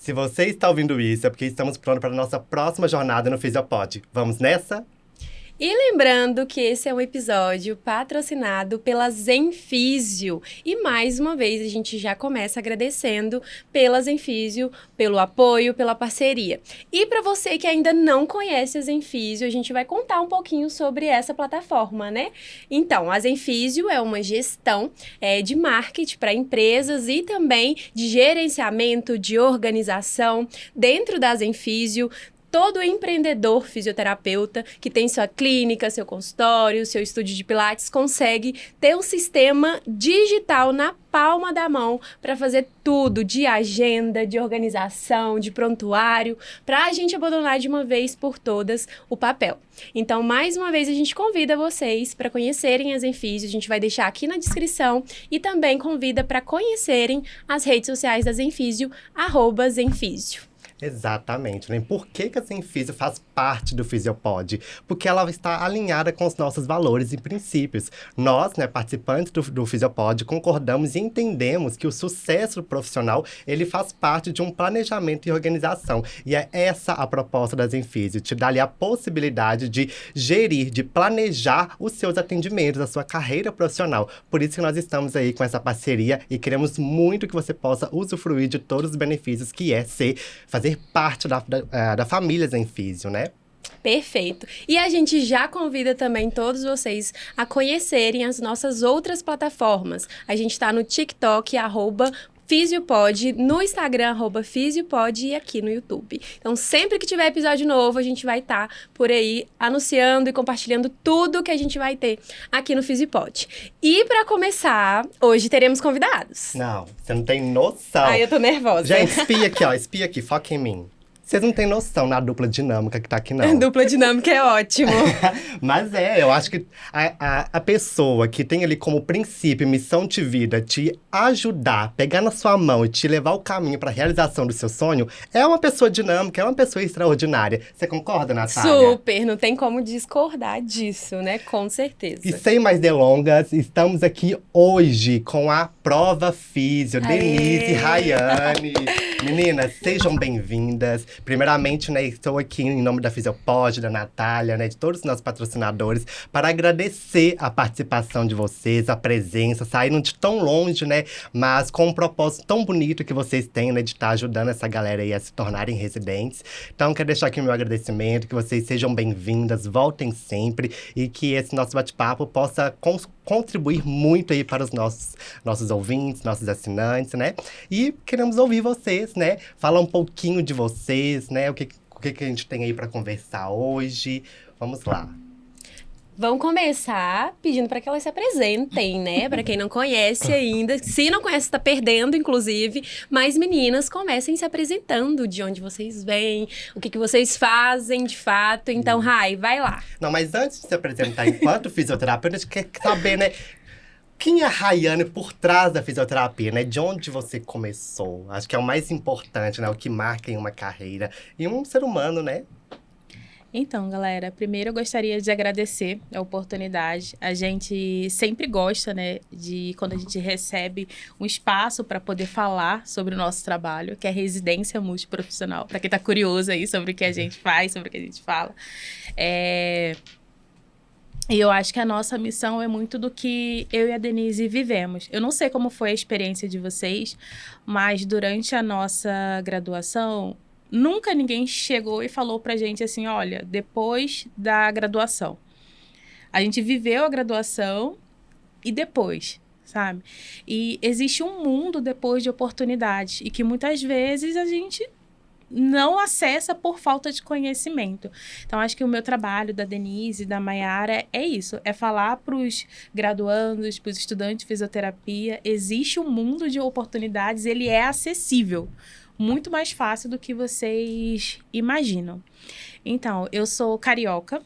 Se você está ouvindo isso, é porque estamos prontos para a nossa próxima jornada no Fisiopod. Vamos nessa? E lembrando que esse é um episódio patrocinado pela Zenfísio. E mais uma vez a gente já começa agradecendo pela Zenfísio, pelo apoio, pela parceria. E para você que ainda não conhece a Zenfísio, a gente vai contar um pouquinho sobre essa plataforma, né? Então, a Zenfísio é uma gestão de marketing para empresas e também de gerenciamento, de organização. Dentro da Zenfísio, todo empreendedor fisioterapeuta que tem sua clínica, seu consultório, seu estúdio de pilates, consegue ter um sistema digital na palma da mão para fazer tudo de agenda, de organização, de prontuário, para a gente abandonar de uma vez por todas o papel. Então, mais uma vez, a gente convida vocês para conhecerem a Zenfísio, a gente vai deixar aqui na descrição e também convida para conhecerem as redes sociais da Zenfísio, @Zenfísio. Exatamente, né? Por que a Zenfísio faz parte do Fisiopod? Porque ela está alinhada com os nossos valores e princípios. Nós, né, participantes do Fisiopod, concordamos e entendemos que o sucesso profissional, ele faz parte de um planejamento e organização. E é essa a proposta da Zenfísio, te dar ali a possibilidade de gerir, de planejar os seus atendimentos, a sua carreira profissional. Por isso que nós estamos aí com essa parceria e queremos muito que você possa usufruir de todos os benefícios que fazer parte da família Zenfísio, né? Perfeito. E a gente já convida também todos vocês a conhecerem as nossas outras plataformas. A gente está no TikTok, @Fisiopod, no Instagram, @Fisiopod e aqui no YouTube. Então, sempre que tiver episódio novo, a gente vai estar por aí anunciando e compartilhando tudo que a gente vai ter aqui no Fisiopod. E para começar, hoje teremos convidados. Não, você não tem noção. Ai, eu tô nervosa. Gente, espia aqui, foca em mim. Vocês não têm noção na dupla dinâmica que tá aqui, não. Dupla dinâmica é ótimo. Mas eu acho que a pessoa que tem ali como princípio, missão de vida, te ajudar, pegar na sua mão e te levar o caminho pra realização do seu sonho, é uma pessoa dinâmica, é uma pessoa extraordinária. Você concorda, Natália? Super, não tem como discordar disso, né? Com certeza. E sem mais delongas, estamos aqui hoje com a Prova Físio, Denise e Rayane. Meninas, sejam bem-vindas. Primeiramente, né, estou aqui em nome da Fisiopod, da Natália, né, de todos os nossos patrocinadores, para agradecer a participação de vocês, a presença, saíram de tão longe, né, mas com um propósito tão bonito que vocês têm, né, de estar ajudando essa galera aí a se tornarem residentes. Então, quero deixar aqui o meu agradecimento, que vocês sejam bem-vindas, voltem sempre e que esse nosso bate-papo possa contribuir muito aí para os nossos ouvintes, nossos assinantes, né? E queremos ouvir vocês, né? Falar um pouquinho de vocês, né? O que a gente tem aí para conversar hoje. Vamos lá. Vamos começar pedindo para que elas se apresentem, né? Para quem não conhece ainda. Se não conhece, está perdendo, inclusive. Mas, meninas, comecem se apresentando de onde vocês vêm, o que vocês fazem de fato. Então, Rai, vai lá. Não, mas antes de se apresentar enquanto fisioterapeuta, a gente quer saber, né? Quem é a Rayane por trás da fisioterapia, né? De onde você começou? Acho que é o mais importante, né? O que marca em uma carreira. E um ser humano, né? Então, galera, primeiro eu gostaria de agradecer a oportunidade. A gente sempre gosta, né, de quando a gente recebe um espaço para poder falar sobre o nosso trabalho, que é a residência multiprofissional. Para quem está curioso aí sobre o que a gente faz, sobre o que a gente fala. E eu acho que a nossa missão é muito do que eu e a Denise vivemos. Eu não sei como foi a experiência de vocês, mas durante a nossa graduação, nunca ninguém chegou e falou pra gente assim, olha, depois da graduação. A gente viveu a graduação e depois, sabe? E existe um mundo depois de oportunidades e que muitas vezes a gente não acessa por falta de conhecimento. Então, acho que o meu trabalho, da Denise, da Mayara, é isso. É falar para os graduandos, para os estudantes de fisioterapia, existe um mundo de oportunidades, ele é acessível. Muito mais fácil do que vocês imaginam. Então, eu sou carioca.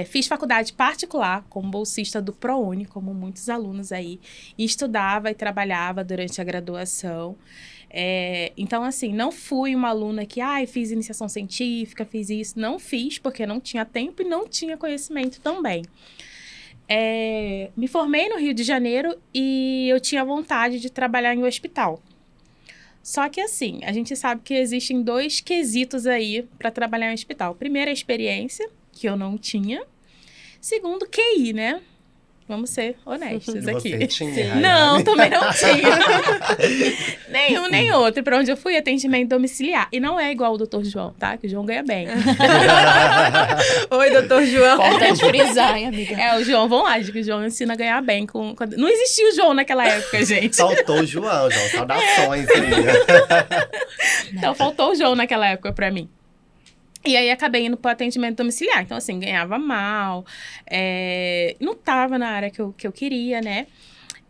Fiz faculdade particular como bolsista do ProUni, como muitos alunos aí. E estudava e trabalhava durante a graduação. Então, assim, não fui uma aluna que, fiz iniciação científica, fiz isso. Não fiz, porque não tinha tempo e não tinha conhecimento também. Me formei no Rio de Janeiro e eu tinha vontade de trabalhar em um hospital. Só que assim, a gente sabe que existem 2 quesitos aí para trabalhar em hospital. Primeiro, a experiência, que eu não tinha. Segundo, QI, né? Vamos ser honestos aqui. Você tinha, Rayane? Não, também não tinha. Nenhum, nem outro. Pra onde eu fui, atendimento domiciliar. E não é igual o Dr. João, tá? Que o João ganha bem. Oi, doutor João. Importante frisar, hein, amiga? O João, vamos lá, que o João ensina a ganhar bem. Não existia o João naquela época, gente. Faltou o João. Saudações aí. Então, faltou o João naquela época pra mim. E aí, acabei indo pro atendimento domiciliar. Então, assim, ganhava mal. Não tava na área que eu queria, né?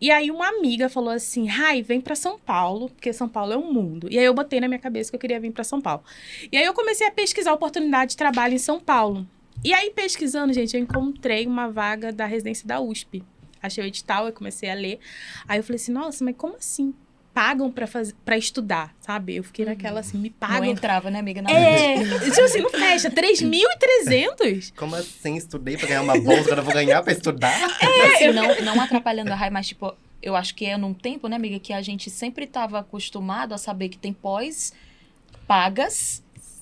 E aí, uma amiga falou assim, Rai, vem pra São Paulo, porque São Paulo é um mundo. E aí, eu botei na minha cabeça que eu queria vir pra São Paulo. E aí, eu comecei a pesquisar oportunidade de trabalho em São Paulo. E aí, pesquisando, gente, eu encontrei uma vaga da residência da USP. Achei o edital, eu comecei a ler. Aí, eu falei assim, nossa, mas como assim? Pagam pra estudar, sabe? Eu fiquei naquela assim, me pagam. Não entrava, né, amiga? Tipo assim, não fecha. 3.300? Como assim? Estudei pra ganhar uma bolsa, agora eu vou ganhar pra estudar? Assim, não atrapalhando a Rai, mas tipo, eu acho que é num tempo, né, amiga, que a gente sempre estava acostumado a saber que tem pós-pagas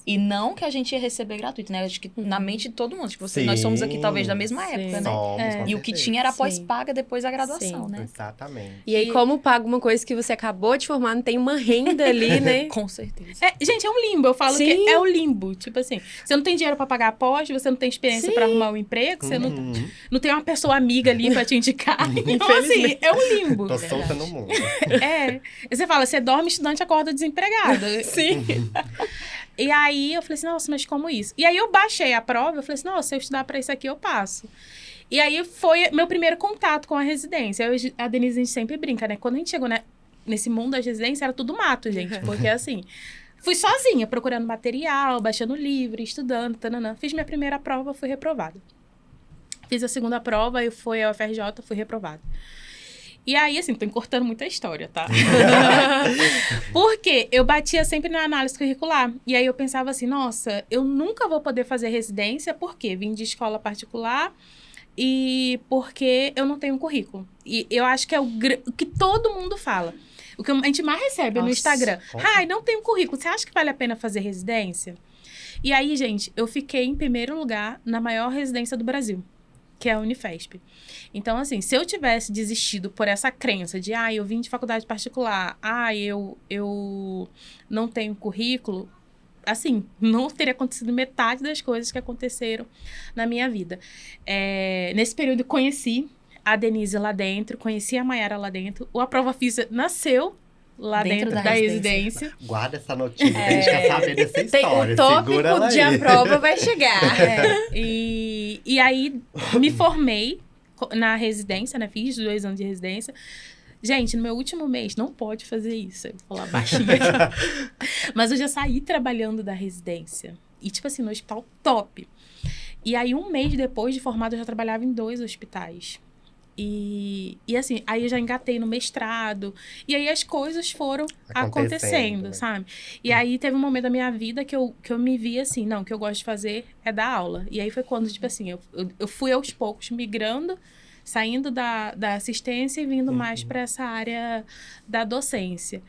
e não que a gente ia receber gratuito, né? Acho que na mente de todo mundo, tipo, nós somos aqui talvez da mesma época, né? Somos, com E o que certeza. tinha era Sim. pós-paga depois da graduação, Sim. né? Exatamente. E aí, como paga uma coisa que você acabou de formar, não tem uma renda ali, né? Com certeza. Gente, é um limbo. Eu falo Sim. que é o limbo. Tipo assim, você não tem dinheiro pra pagar a pós, você não tem experiência Sim. pra arrumar um emprego, você Uhum. não tem uma pessoa amiga ali pra te indicar. Então, assim, é um limbo. Tô solta no mundo. E você fala, você dorme estudante, acorda desempregado. Sim. E aí, eu falei assim, nossa, mas como isso? E aí, eu baixei a prova, eu falei assim, nossa, se eu estudar pra isso aqui, eu passo. E aí, foi meu primeiro contato com a residência. A Denise, a gente sempre brinca, né? Quando a gente chegou nesse mundo da residência, era tudo mato, gente. Porque, assim, fui sozinha, procurando material, baixando livro, estudando, tananã. Fiz minha primeira prova, fui reprovada. Fiz a segunda prova, eu fui ao UFRJ, fui reprovada. E aí, assim, tô encurtando muita história, tá? Porque eu batia sempre na análise curricular. E aí, eu pensava assim, nossa, eu nunca vou poder fazer residência, porque vim de escola particular e porque eu não tenho currículo. E eu acho que é o que todo mundo fala. O que a gente mais recebe no Instagram. Ai, não tenho currículo. Você acha que vale a pena fazer residência? E aí, gente, eu fiquei em primeiro lugar na maior residência do Brasil, que é a Unifesp. Então, assim, se eu tivesse desistido por essa crença de, eu vim de faculdade particular, eu não tenho currículo, assim, não teria acontecido metade das coisas que aconteceram na minha vida. Nesse período, conheci a Denise lá dentro, conheci a Mayara lá dentro, a prova física nasceu lá dentro da residência. Guarda essa notícia, que a gente quer saber dessa história. O tópico Segura ela de aí. a prova vai chegar. E aí, me formei na residência, né? Fiz 2 anos de residência. Gente, no meu último mês, não pode fazer isso. Eu vou falar baixinho aqui. Mas eu já saí trabalhando da residência. E, tipo assim, no hospital top. E aí, 1 mês depois de formado, eu já trabalhava em 2 hospitais. E assim, aí eu já engatei no mestrado. E aí as coisas foram acontecendo, né? sabe? E aí teve um momento da minha vida que eu me vi assim, não, o que eu gosto de fazer é dar aula. E aí foi quando, tipo assim, eu fui aos poucos migrando, saindo da assistência e vindo mais para essa área da docência.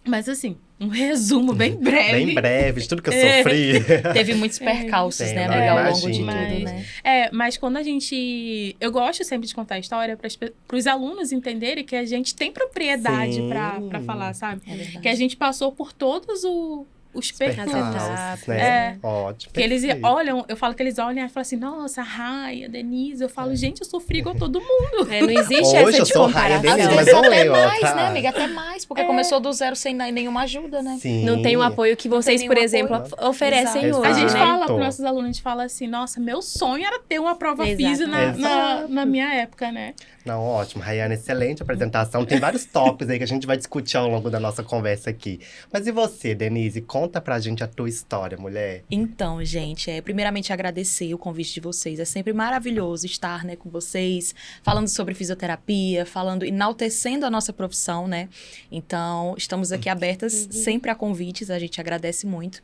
Mas assim, um resumo bem breve. Bem breve, de tudo que eu sofri. Teve muitos percalços, né, amiga, ao longo de tudo, né? Mas quando a gente... Eu gosto sempre de contar a história para os alunos entenderem que a gente tem propriedade para falar, sabe? É verdade. Que a gente passou por todos os percalços. Percalços, né? Ótimo. Que eles perfeito. olham, eu falo que eles olham e falam assim, nossa, Rai, a Denise. Eu falo, gente, eu sofri igual todo mundo. Não existe Hoje essa eu de sou Rai, a comparação. Denise, Às mas vezes olha, até ó, mais, tá. né, amiga? Até mais, porque começou do zero sem nenhuma ajuda, né? Sim. Não tem um apoio que vocês, tem por nenhum exemplo, apoio. oferecem Exato. hoje, A gente né? fala para nossos alunos, a gente fala assim, nossa, meu sonho era ter uma prova Exato. física Exato. na minha época, né? Não, ótimo. Rayane, excelente apresentação. Tem vários tópicos aí que a gente vai discutir ao longo da nossa conversa aqui. Mas e você, Denise? Conta pra gente a tua história, mulher. Então, gente, primeiramente agradecer o convite de vocês. É sempre maravilhoso estar, né, com vocês, falando sobre fisioterapia, enaltecendo a nossa profissão, né? Então, estamos aqui abertas sempre a convites, a gente agradece muito.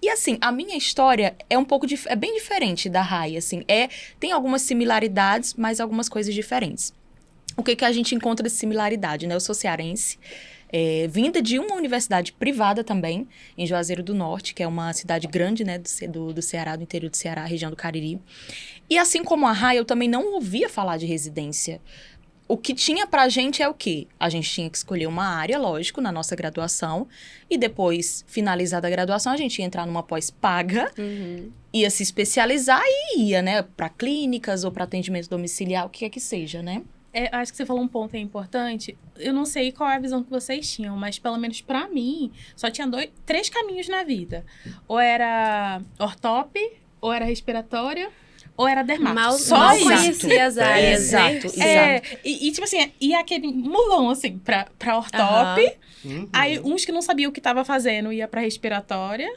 E assim, a minha história é bem diferente da Rai, assim. Tem algumas similaridades, mas algumas coisas diferentes. O que a gente encontra de similaridade, né? Eu sou cearense, vinda de uma universidade privada também, em Juazeiro do Norte, que é uma cidade grande, né, do Ceará, do interior do Ceará, região do Cariri. E assim como a Rai, eu também não ouvia falar de residência. O que tinha pra gente é o quê? A gente tinha que escolher uma área, lógico, na nossa graduação. E depois, finalizada a graduação, a gente ia entrar numa pós-paga, ia se especializar e ia, né, pra clínicas ou pra atendimento domiciliar, o que quer que seja, né? Acho que você falou um ponto importante. Eu não sei qual é a visão que vocês tinham, mas pelo menos pra mim, só tinha 3 caminhos na vida. Ou era ortop, ou era respiratória, ou era dermato. Mal Só isso. conhecia as áreas, né? Exato. E tipo assim, ia aquele mulão, assim, pra ortop. Aí uns que não sabiam o que tava fazendo ia pra respiratória.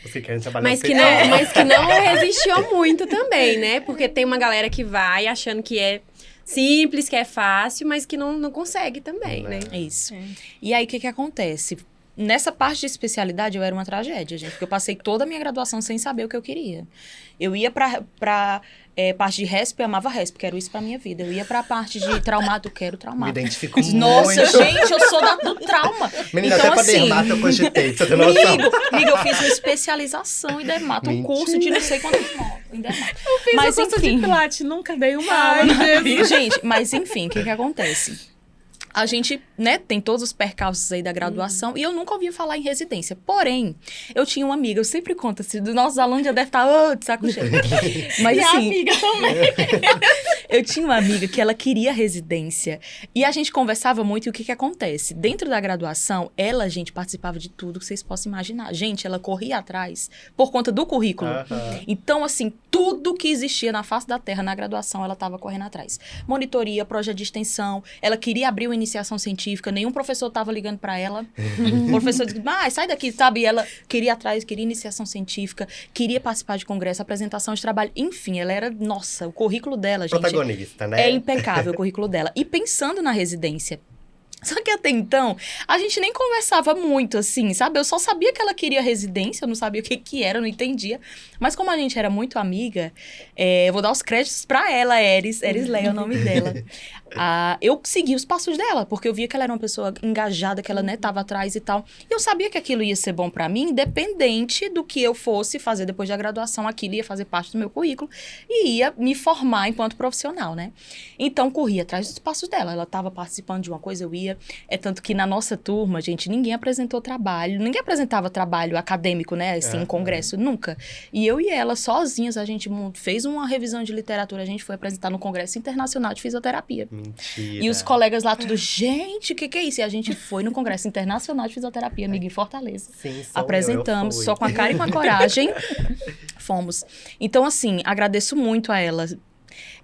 Você quer trabalhar Mas que não resistiu muito também, né? Porque tem uma galera que vai achando que é simples, que é fácil, mas que não consegue também, né? Isso. E aí, o que acontece? Nessa parte de especialidade, eu era uma tragédia, gente. Porque eu passei toda a minha graduação sem saber o que eu queria. Eu ia pra parte de RESP, eu amava RESP, quero isso pra minha vida. Eu ia pra parte de traumato, eu quero traumato. Me identifico Nossa, muito. gente, eu sou do trauma. Menina, então, até pra assim, dermato eu cogitei, pra você ter noção. Amiga, eu fiz uma especialização em dermato, um curso de não sei quantos modos em dermato. Eu fiz Mas, um curso enfim. de pilates, nunca dei uma aula disso. Gente, mas enfim, o que acontece? A gente, né, tem todos os percalços aí da graduação e eu nunca ouvia falar em residência. Porém, eu tinha uma amiga, eu sempre conto assim, dos nossos alunos já deve estar de saco cheio. Mas E assim, a amiga também. eu tinha uma amiga que ela queria residência. E a gente conversava muito e o que acontece? Dentro da graduação, ela, gente, participava de tudo que vocês possam imaginar. Gente, ela corria atrás por conta do currículo. Então, assim, tudo que existia na face da terra na graduação, ela estava correndo atrás. Monitoria, projeto de extensão, ela queria abrir uma iniciação científica, nenhum professor estava ligando para ela. O professor disse, sai daqui, sabe? E ela queria ir atrás, queria iniciação científica, queria participar de congresso, apresentação de trabalho. Enfim, ela era, nossa, o currículo dela, gente, Protagonista, né? é impecável o currículo dela. E pensando na residência, só que até então, a gente nem conversava muito, assim, sabe? Eu só sabia que ela queria residência, eu não sabia o que era, eu não entendia. Mas como a gente era muito amiga, eu vou dar os créditos pra ela, Eris Leia é o nome dela. Eu segui os passos dela, porque eu via que ela era uma pessoa engajada, que ela, né, tava atrás e tal. E eu sabia que aquilo ia ser bom pra mim, independente do que eu fosse fazer depois da graduação, aquilo ia fazer parte do meu currículo e ia me formar enquanto profissional, né? Então, corria atrás dos passos dela. Ela tava participando de uma coisa, eu ia. É tanto que na nossa turma, gente, ninguém apresentou trabalho, ninguém apresentava trabalho acadêmico, né, assim, em congresso, nunca. E eu e ela, sozinhas, a gente fez uma revisão de literatura, a gente foi apresentar no Congresso Internacional de Fisioterapia. Mentira. E os colegas lá tudo, gente, o que é isso? E a gente foi no Congresso Internacional de Fisioterapia, amiga, em Fortaleza. Sim, Apresentamos, eu fui. só com a cara e com a coragem, fomos. Então, assim, agradeço muito a ela.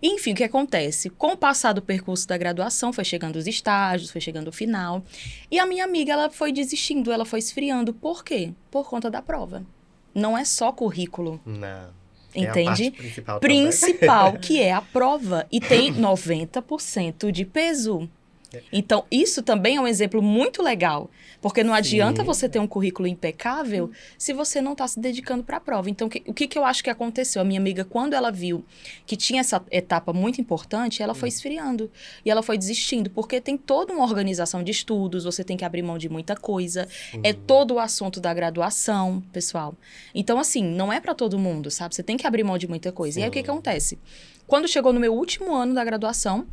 Enfim, o que acontece? Com o passar do percurso da graduação, foi chegando os estágios, foi chegando o final. E a minha amiga, ela foi desistindo, ela foi esfriando. Por quê? Por conta da prova. Não é só currículo. Não. Entende? É a parte Principal, que é a prova. E tem 90% de peso. Então, isso também é um exemplo muito legal. Porque não adianta você ter um currículo impecável se você não está se dedicando para a prova. Então, o que eu acho que aconteceu? A minha amiga, quando ela viu que tinha essa etapa muito importante, ela foi esfriando. E ela foi desistindo. Porque tem toda uma organização de estudos, você tem que abrir mão de muita coisa. É todo o assunto da graduação, pessoal. Então, assim, não é para todo mundo, sabe? Você tem que abrir mão de muita coisa. E aí, o que acontece? Quando chegou no meu último ano da graduação,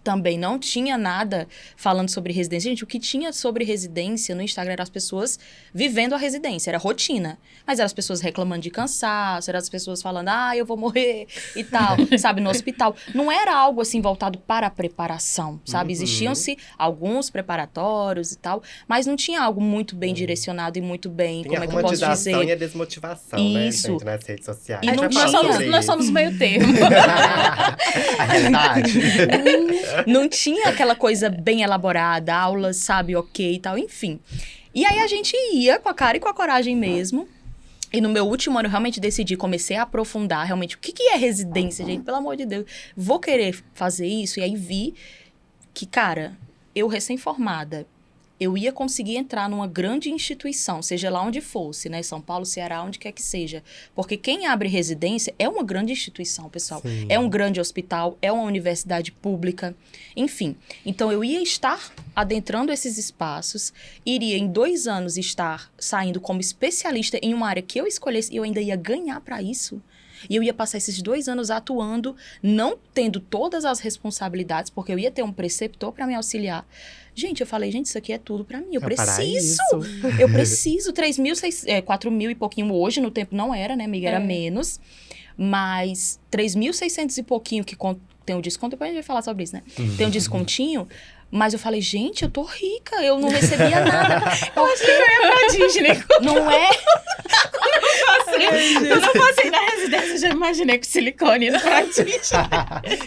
também não tinha nada falando sobre residência. Gente, o que tinha sobre residência no Instagram era as pessoas vivendo a residência, era rotina. Mas eram as pessoas reclamando de cansaço, eram as pessoas falando, eu vou morrer e tal, sabe, no hospital. Não era algo, assim, voltado para a preparação, sabe? Existiam-se alguns preparatórios e tal, mas não tinha algo muito bem direcionado e muito bem, Tem como a é que eu posso romantização dizer? e a desmotivação, Isso. né, gente, nas redes sociais. E A gente não vai falar tinha. sobre Nós isso. somos meio termo. A realidade. Não tinha aquela coisa bem elaborada, aulas, sabe, ok e tal, enfim. E aí a gente ia com a cara e com a coragem mesmo. E no meu último ano eu realmente decidi, comecei a aprofundar realmente o que é residência, gente, pelo amor de Deus. Vou querer fazer isso? E aí vi que, cara, eu recém-formada, eu ia conseguir entrar numa grande instituição, seja lá onde fosse, né? São Paulo, Ceará, onde quer que seja. Porque quem abre residência é uma grande instituição, pessoal. Sim. É um grande hospital, é uma universidade pública, enfim. Então, eu ia estar adentrando esses espaços, iria em 2 anos estar saindo como especialista em uma área que eu escolhesse, e eu ainda ia ganhar para isso. E eu ia passar esses 2 anos atuando, não tendo todas as responsabilidades, porque eu ia ter um preceptor para me auxiliar. Gente, eu falei, gente, isso aqui é tudo pra mim. Eu preciso. Eu preciso. 4 mil e pouquinho hoje, no tempo não era, né, amiga? Era menos. Mas 3.600 e pouquinho que tem um desconto. Depois a gente vai falar sobre isso, né? Tem um descontinho. Mas eu falei, gente, eu tô rica. Eu não recebia nada. Eu achei que eu ia pra Disney. Não é? Eu não passei na residência, já imaginei com silicone indo pra Disney.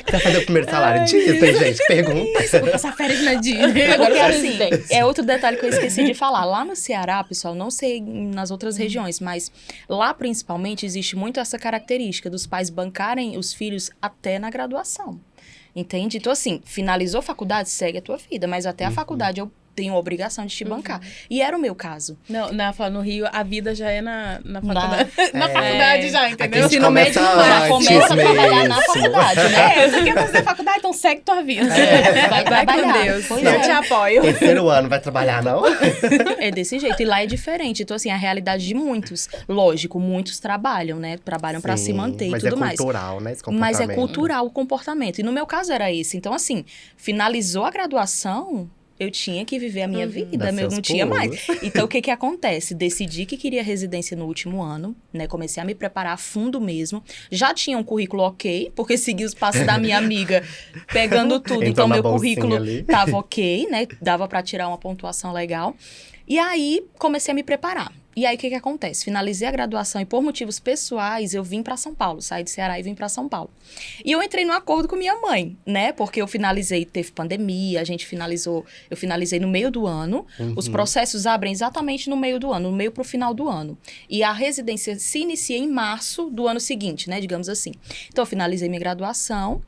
Quer fazer o primeiro salário? Disney, gente, pergunta. Vou passar férias na Disney. Agora Porque eu assim, é outro detalhe que eu esqueci de falar. Lá no Ceará, pessoal, não sei nas outras regiões, mas lá principalmente existe muito essa característica dos pais bancarem os filhos até na graduação. Entende? Então, assim, finalizou a faculdade, segue a tua vida. Mas até a faculdade eu tenho a obrigação de te bancar. E era o meu caso. Não, no Rio, a vida já é na faculdade. Na faculdade já, Aqui a entendeu? gente Ensino médio já começa a trabalhar na faculdade, né? Você quer fazer faculdade, então segue tua vida. Vai trabalhar. com Deus. Pois Eu é. te apoio. Terceiro ano, vai trabalhar, não? É desse jeito. E lá é diferente. Então, assim, a realidade de muitos. Lógico, muitos trabalham, né? Trabalham pra se manter e mas tudo é mais. cultural, né, esse Mas é comportamento. cultural o comportamento. E no meu caso era esse. Então, assim, finalizou a graduação, eu tinha que viver a minha vida, Dá eu seus não tinha pulos. mais. Então, o que que acontece? Decidi que queria residência no último ano, né? Comecei a me preparar a fundo mesmo. Já tinha um currículo ok, porque segui os passos da minha amiga, pegando tudo. Entrou Então, na meu bolsinha currículo ali. tava ok, né? Dava pra tirar uma pontuação legal. E aí, comecei a me preparar. E aí, o que que acontece? Finalizei a graduação e, por motivos pessoais, eu vim pra São Paulo. Saí de Ceará e vim pra São Paulo. E eu entrei num acordo com minha mãe, né? Porque eu finalizei, teve pandemia, eu finalizei no meio do ano. Os processos abrem exatamente no meio do ano, no meio pro final do ano. E a residência se inicia em março do ano seguinte, né? Digamos assim. Então, eu finalizei minha graduação.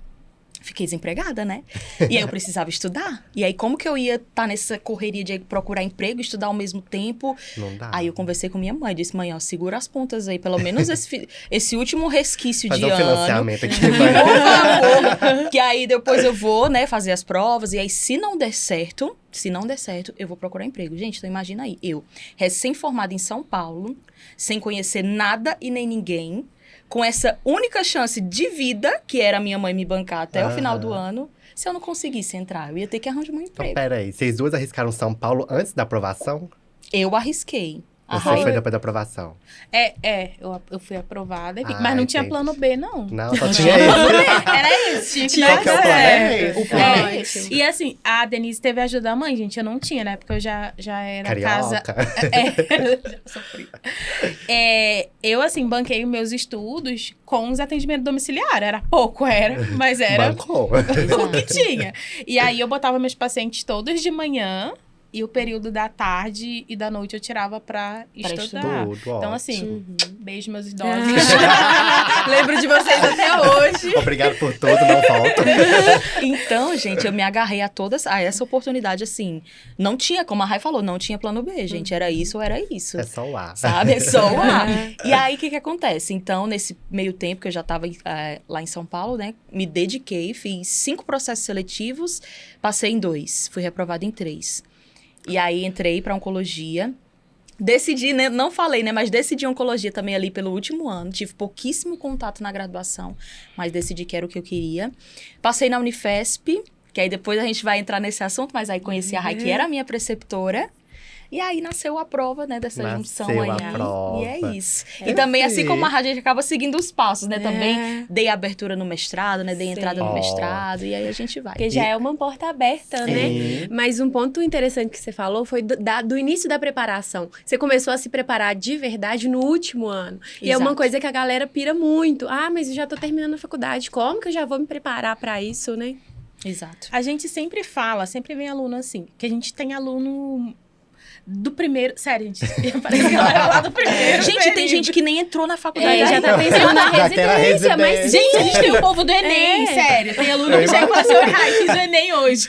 Fiquei desempregada, né? E aí eu precisava estudar. E aí, como que eu ia estar nessa correria de procurar emprego e estudar ao mesmo tempo? Não dá. Aí eu conversei com minha mãe, disse, mãe, ó, segura as pontas aí, pelo menos esse último resquício Fazer de um ano. financiamento aqui, Por mãe. favor. Que aí depois eu vou, né, fazer as provas. E aí, se não der certo, eu vou procurar emprego. Gente, então imagina aí, eu, recém-formada em São Paulo, sem conhecer nada e nem ninguém, com essa única chance de vida, que era a minha mãe me bancar até o final do ano, se eu não conseguisse entrar, eu ia ter que arranjar um Então, emprego. peraí, vocês duas arriscaram São Paulo antes da aprovação? Eu arrisquei. Ou foi depois da aprovação? Eu fui aprovada, Ah, mas não tinha entendi. plano B, não. Não, só tinha esse. Era esse, tinha que Qual dar que é o plano? É certo. esse. O plano é esse. E assim, a Denise teve a ajuda da mãe, gente. Eu não tinha, né? Porque eu já era casa. Carioca. Já sofri. Eu, assim, banquei meus estudos com os atendimentos domiciliares. Era pouco, mas era Bancou. o que tinha. E aí, eu botava meus pacientes todos de manhã. E o período da tarde e da noite eu tirava pra estudar. Tudo, Então, ótimo. assim, beijo, meus idosos. Lembro de vocês até hoje. Obrigado por tudo, não volta. Então, gente, eu me agarrei a essa oportunidade, assim. Não tinha, como a Rai falou, não tinha plano B, gente. Era isso ou era isso. É só o ar. Sabe? É só o ar. E aí, o que acontece? Então, nesse meio tempo que eu já estava lá em São Paulo, né? Me dediquei, fiz 5 processos seletivos, passei em 2. Fui reprovada em 3. E aí, entrei para oncologia. Decidi, né? Não falei, né? Mas decidi oncologia também ali pelo último ano. Tive pouquíssimo contato na graduação, mas decidi que era o que eu queria. Passei na Unifesp, que aí depois a gente vai entrar nesse assunto, mas aí conheci a Rai, que era a minha preceptora. E aí nasceu a prova, né, dessa junção aí. a prova. E é isso. E também, assim como a gente acaba seguindo os passos, né? Também dei abertura no mestrado, né? Dei entrada no mestrado. E aí a gente vai. Porque já é uma porta aberta, né? Mas um ponto interessante que você falou foi do início da preparação. Você começou a se preparar de verdade no último ano. E é uma Exato. coisa que a galera pira muito. Ah, mas eu já tô terminando a faculdade. Como que eu já vou me preparar pra isso, né? Exato. A gente sempre fala, sempre vem aluno assim, que a gente tem aluno do primeiro... Sério, gente. Parece que ela era lá do primeiro. Gente, tem período. gente que nem entrou na faculdade. Já tá pensando na Já quer a residência, mas residência. Gente, a gente tem o povo do Enem, sério. Tem aluno que chega e fala assim, ai, fiz o Enem hoje.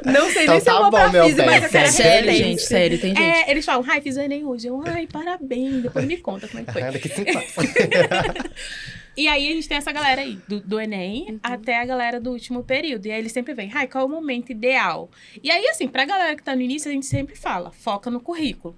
não sei Então nem se eu tá vou bom, pra meu física, bem, mas eu quero a Sério, residência. gente, sério, tem gente. Eles falam, ai, fiz o Enem hoje. Eu, ai, parabéns. Depois me conta como é que foi. Daqui 5 anos. E aí, a gente tem essa galera aí, do Enem até a galera do último período. E aí, eles sempre vêm, ai, qual é o momento ideal? E aí, assim, pra galera que tá no início, a gente sempre fala, foca no currículo.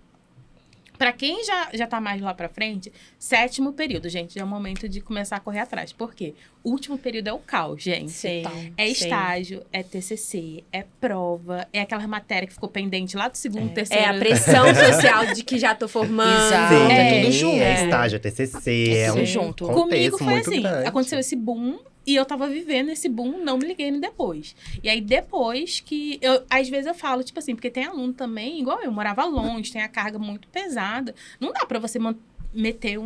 Pra quem já tá mais lá pra frente, 7º período, gente, já é o momento de começar a correr atrás. Por quê? O último período é o caos, gente. Sim, É sim. estágio, é TCC, é prova, é aquela matéria que ficou pendente lá do segundo, terceiro. É a pressão social de que já tô formando. Exato. Sim, É tudo junto. é estágio, é TCC, é tudo um junto. contexto Comigo foi muito assim, grande. aconteceu esse boom e eu tava vivendo esse boom, não me liguei no depois. E aí depois que às vezes eu falo, tipo assim, porque tem aluno também, igual eu, morava longe, tem a carga muito pesada. Não dá pra você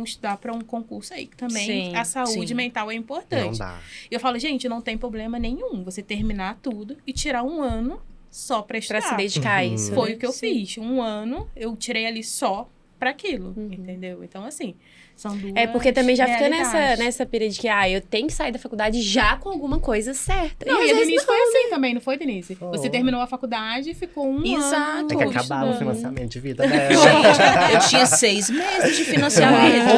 estudar pra um concurso aí, que também Sim, a saúde sim. mental é Não importante. dá. E eu falo, gente, não tem problema nenhum você terminar tudo e tirar um ano só pra estudar. Pra se dedicar a isso. Foi né? o que eu Sim. fiz. Um ano eu tirei ali só pra aquilo, entendeu? Então, assim, são duas É porque também já fica realidades. nessa pira de que, eu tenho que sair da faculdade já com alguma coisa certa. Não, às e a vezes Denise foi assim também, não foi, Denise? Foi. Você terminou a faculdade e ficou um Exato. ano Tem que acabar o estudando. financiamento de vida dela. Gente, eu tinha 6 meses de financiamento.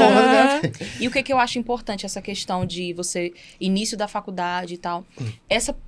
E o que eu acho importante, essa questão de você, início da faculdade e tal.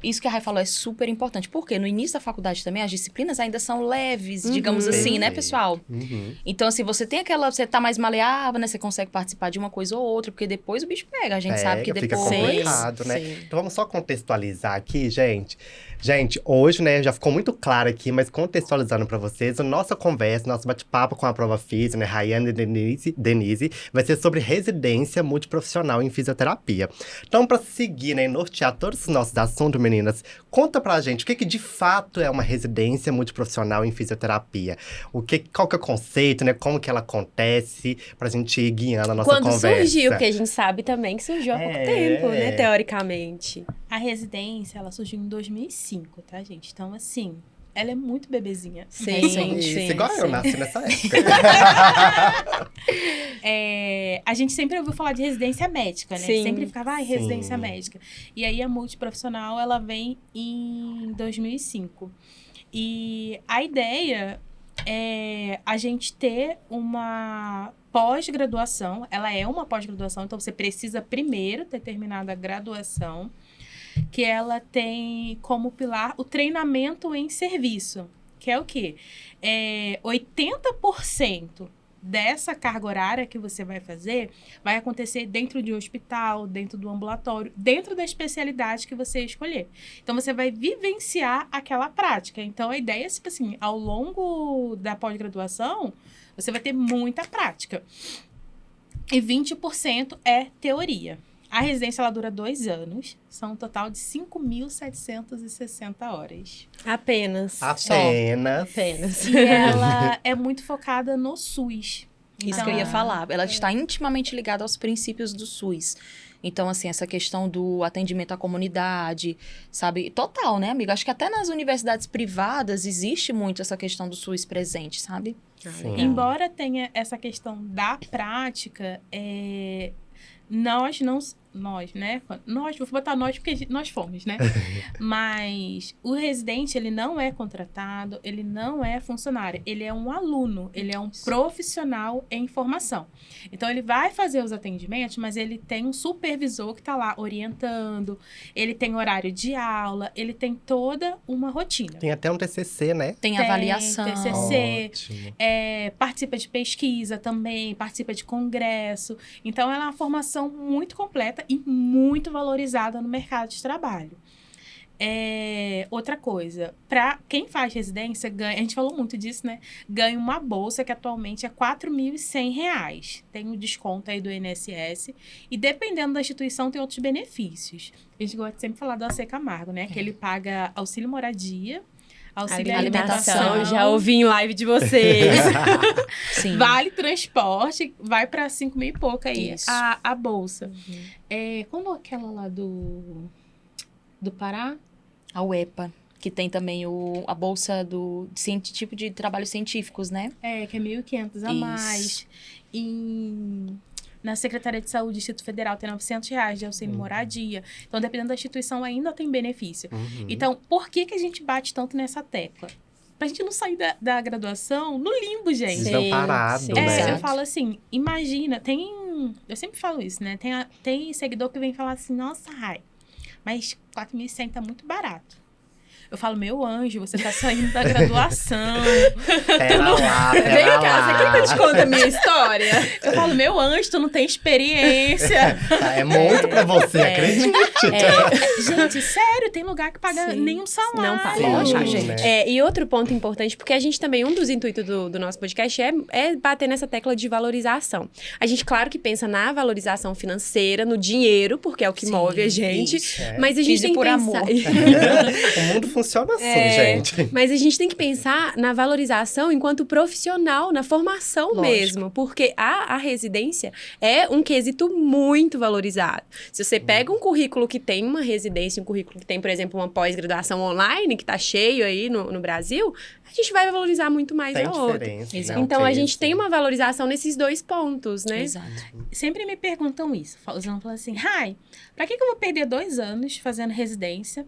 Isso que a Rai falou é super importante. Porque no início da faculdade também, as disciplinas ainda são leves, digamos assim, né, Perfeito. pessoal? Uhum. Então, assim, você tem você tá mais maleável, né? Você consegue participar de uma coisa ou outra, porque depois o bicho pega. A gente sabe que Fica depois... complicado, né? Sim. Então vamos só contextualizar aqui, gente. Gente, hoje, né, já ficou muito claro aqui, mas contextualizando pra vocês, a nossa conversa, nosso bate-papo com a Prova Física, né, Rayane e Denise, vai ser sobre residência multiprofissional em fisioterapia. Então, pra seguir, né, e nortear todos os nossos assuntos, meninas, conta pra gente o que de fato é uma residência multiprofissional em fisioterapia. Qual que é o conceito, né, como que ela acontece, pra gente ir guiando a nossa Quando conversa. surgiu, porque a gente sabe também que surgiu há pouco tempo, né? Teoricamente. A residência, ela surgiu em 2005, tá, gente? Então, assim, ela é muito bebezinha. Sim, Recente. Isso, sim, igual eu sim. nasci nessa época. A gente sempre ouviu falar de residência médica, né? Sim. Sempre ficava, residência Sim. médica. E aí, a multiprofissional, ela vem em 2005. E a ideia é a gente ter uma pós-graduação. Ela é uma pós-graduação, então você precisa primeiro ter terminado a graduação, que ela tem como pilar o treinamento em serviço, que é o quê? 80% dessa carga horária que você vai fazer vai acontecer dentro de um hospital, dentro do ambulatório, dentro da especialidade que você escolher. Então, você vai vivenciar aquela prática. Então, a ideia é, tipo assim, ao longo da pós-graduação, você vai ter muita prática. E 20% é teoria. A residência, ela dura 2 anos. São um total de 5.760 horas. Apenas. Apenas. Apenas. E ela é muito focada no SUS. Isso Então, que eu ia falar. Ela está intimamente ligada aos princípios do SUS. Então, assim, essa questão do atendimento à comunidade, sabe? Total, né, amiga? Acho que até nas universidades privadas existe muito essa questão do SUS presente, sabe? Sim. Embora tenha essa questão da prática, nós, né? Vou botar nós porque nós fomos, né? Mas o residente, ele não é contratado, ele não é funcionário. Ele é um aluno, ele é um profissional em formação. Então, ele vai fazer os atendimentos, mas ele tem um supervisor que está lá orientando, ele tem horário de aula, ele tem toda uma rotina. Tem até um TCC, né? Tem avaliação. TCC. Ótimo. Participa de pesquisa também, participa de congresso. Então, ela é uma formação muito completa e muito valorizada no mercado de trabalho. Outra coisa, para quem faz residência, ganha, a gente falou muito disso, né? Ganha uma bolsa que atualmente é R$ 4.100. Tem um desconto aí do INSS. E dependendo da instituição, tem outros benefícios. A gente gosta de sempre falar do AC Camargo, né? Que ele paga auxílio moradia, auxílio alimentação. Já ouvi em live de vocês. Sim. Vale transporte, vai pra 5 mil e pouco aí Isso. a bolsa. Como aquela lá do Pará? A UEPA. que tem também a bolsa tipo de trabalhos científicos, né? Que é 1.500 a mais. Na Secretaria de Saúde do Distrito Federal tem R$900 de auxílio moradia. Então, dependendo da instituição, ainda tem benefício. Então, por que a gente bate tanto nessa tecla? Pra gente não sair da graduação no limbo, gente. Desamparado, né? Eu falo assim, imagina, eu sempre falo isso, né? Tem seguidor que vem falar assim, nossa, Rai, mas 4.100 tá muito barato. Eu falo, meu anjo, você tá saindo da graduação. Pera lá, Vem cá, você quer que eu te conte a minha história? Eu falo, meu anjo, tu não tem experiência. É muito pra você, acredite. Gente, sério, tem lugar que paga nenhum salário. Não paga, Lógico, gente. né? E outro ponto importante, porque a gente também, um dos intuitos do nosso podcast é bater nessa tecla de valorização. A gente, claro que pensa na valorização financeira, no dinheiro, porque é o que move a gente. Mas a gente tem que por pensar... amor. O mundo funciona assim, gente. Mas a gente tem que pensar na valorização enquanto profissional, na formação mesmo. Porque a residência é um quesito muito valorizado. Se você pega um currículo que tem uma residência, um currículo que tem, por exemplo, uma pós-graduação online, que tá cheio aí no Brasil, a gente vai valorizar muito mais Tem a outra. diferença. Então, a gente tem uma valorização nesses dois pontos, né? Exato. Sempre me perguntam isso. Os alunos falam assim, Rai, pra que eu vou perder 2 anos fazendo residência,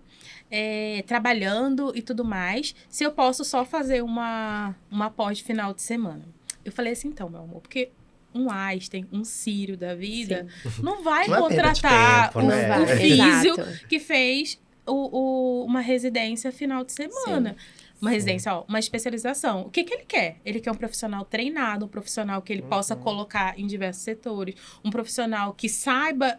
trabalhando e tudo mais, se eu posso só fazer uma pós de final de semana? Eu falei assim, então, meu amor, porque um Einstein, um Círio da vida, não vai Não é perda de contratar tempo, né? um físio Exato. que fez uma residência final de semana. Uma residência, uma especialização. O que ele quer? Ele quer um profissional treinado, um profissional que ele possa colocar em diversos setores, um profissional que saiba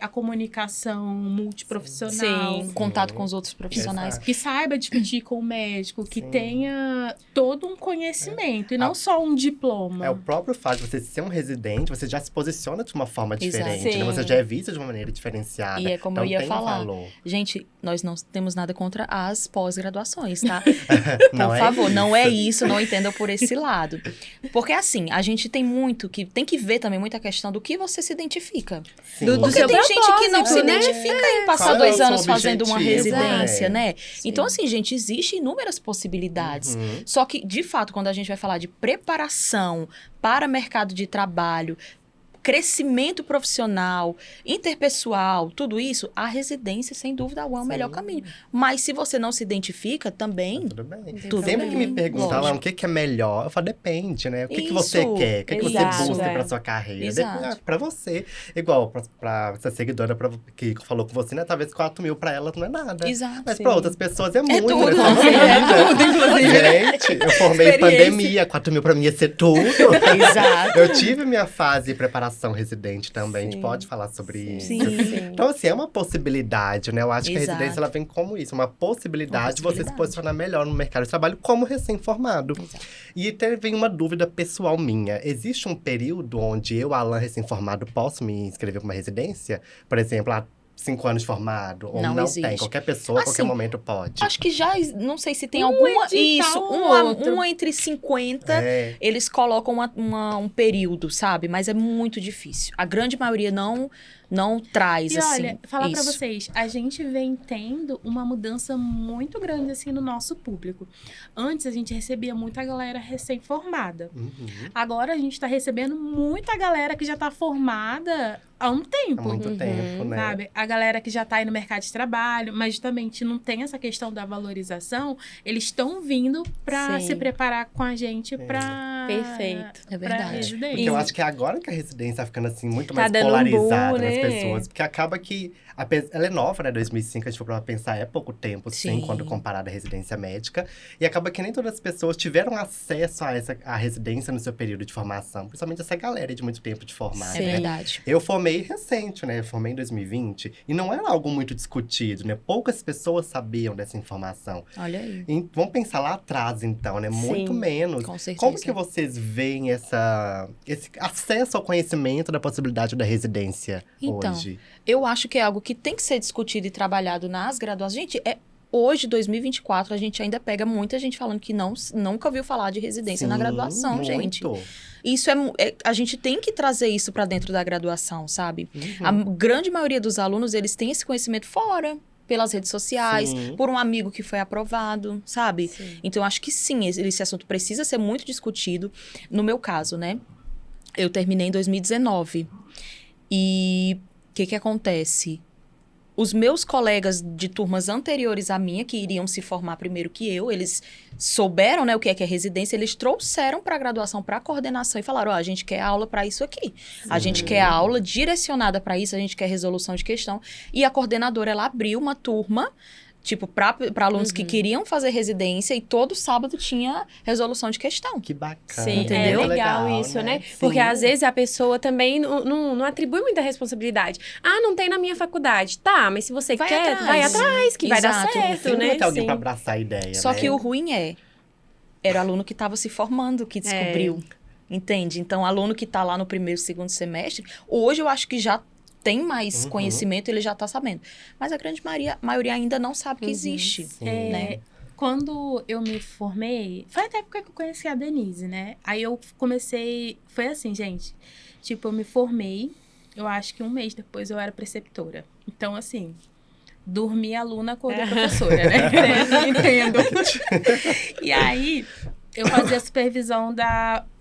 a comunicação multiprofissional. Sim, contato com os outros profissionais. Exato. Que saiba discutir com o médico, que tenha todo um conhecimento, e não só um diploma. É o próprio fato de você ser um residente, você já se posiciona de uma forma diferente, né? Sim. Você já é visto de uma maneira diferenciada. E é como então, eu ia tem falar. valor. Gente, nós não temos nada contra as pós-graduações, tá? Não Por é favor, isso. não é isso, não entendam por esse lado. Porque assim, a gente tem que ver também muita questão do que você se identifica. Sim. Do Porque seu tem gente que não propósito, se né? identifica em passar Qual é 2 o seu anos fazendo uma objetivo, residência, né? né? Então, assim, gente, existem inúmeras possibilidades. Uhum. Só que, de fato, quando a gente vai falar de preparação para mercado de trabalho, crescimento profissional, interpessoal, tudo isso, a residência, sem dúvida alguma, é o melhor caminho. Mas se você não se identifica, também... Tudo bem. Tudo Sempre bem, que me perguntam lógico. o que é melhor, eu falo, depende, né? O que você Isso, quer? O que você exato, busca é. pra sua carreira? Exato. Pra você. Igual pra essa seguidora que falou com você, né? Talvez 4 mil pra ela não é nada. Exato. Mas pra outras pessoas é muito, tudo. né? tudo, inclusive. Gente, eu formei em pandemia, 4 mil pra mim ia ser tudo. Exato. Eu tive minha fase de preparação residente também, a gente pode falar sobre isso. Sim. Então, assim, é uma possibilidade, né? Eu acho que a Exato. residência, ela vem como isso. Uma possibilidade de você se possibilidade. posicionar melhor no mercado de trabalho como recém-formado. Exato. E vem uma dúvida pessoal minha. Existe um período onde eu, Alan, recém-formado, posso me inscrever para uma residência? Por exemplo, há 5 anos de formado? Ou Não não existe. tem? Qualquer pessoa, a qualquer Assim, momento pode. Acho que já, não sei se tem alguma... edital Isso, ou outro. uma entre 50, É. eles colocam um período, sabe? Mas é muito difícil. A grande maioria não traz, E assim, olha, falar pra isso. vocês, a gente vem tendo uma mudança muito grande, assim, no nosso público. Antes, a gente recebia muita galera recém-formada. Uhum. Agora, a gente tá recebendo muita galera que já tá formada há um tempo. Há muito tempo, né? Sabe? A galera que já tá aí no mercado de trabalho, mas justamente não tem essa questão da valorização, eles estão vindo pra Sim. se preparar com a gente pra... Perfeito. É pra verdade. residência. Porque eu acho que é agora que a residência tá ficando assim muito Tá mais dando um polarizada boom, nas né? pessoas. Porque acaba que ela é nova, né? 2005, a gente for pra pensar, é pouco tempo, sim, Sim. quando comparada à residência médica. E acaba que nem todas as pessoas tiveram acesso a residência no seu período de formação. Principalmente essa galera de muito tempo de formar, É Sim. né? verdade. Eu formei recente, né? Eu formei em 2020. E não era algo muito discutido, né? Poucas pessoas sabiam dessa informação. Olha aí. E vamos pensar lá atrás, então, né? Muito Sim. menos. Com certeza. Como que vocês veem esse acesso ao conhecimento da possibilidade da residência Então, hoje? Eu acho que é algo que tem que ser discutido e trabalhado nas graduações. Gente, hoje, 2024, a gente ainda pega muita gente falando que nunca ouviu falar de residência na Sim, graduação, gente. muito. Isso a gente tem que trazer isso para dentro da graduação, sabe? Uhum. A grande maioria dos alunos, eles têm esse conhecimento fora. pelas redes sociais, Sim. por um amigo que foi aprovado, sabe? Sim. Então, eu acho que sim, esse assunto precisa ser muito discutido. No meu caso, né? Eu terminei em 2019. E o que acontece? Os meus colegas de turmas anteriores à minha, que iriam se formar primeiro que eu, eles souberam, né, o que é residência, eles trouxeram para a graduação, para a coordenação e falaram, a gente quer aula para isso aqui. A gente quer aula direcionada para isso, a gente quer resolução de questão. E a coordenadora, ela abriu uma turma, tipo, para alunos que queriam fazer residência e todo sábado tinha resolução de questão. Que bacana. Sim, Entendeu? é legal isso, né? Porque às vezes a pessoa também não atribui muita responsabilidade. Ah, não tem na minha faculdade. Tá, mas se você Vai quer, atrás. vai atrás, que vai dar Exato. certo, Sempre né? vai ter alguém Sim. pra abraçar a ideia, Só né? que o ruim era aluno que estava se formando, que descobriu. Entende? Então, aluno que está lá no primeiro, segundo semestre, hoje eu acho que já tem mais conhecimento, ele já está sabendo. Mas a grande maioria ainda não sabe que existe, Sim. né? Quando eu me formei, foi até época que eu conheci a Denise, né? Aí eu comecei, foi assim, gente, tipo, eu me formei, eu acho que um mês depois eu era preceptora. Então, assim, dormi aluna, acordei professora, né? Entendo. E aí, eu fazia a supervisão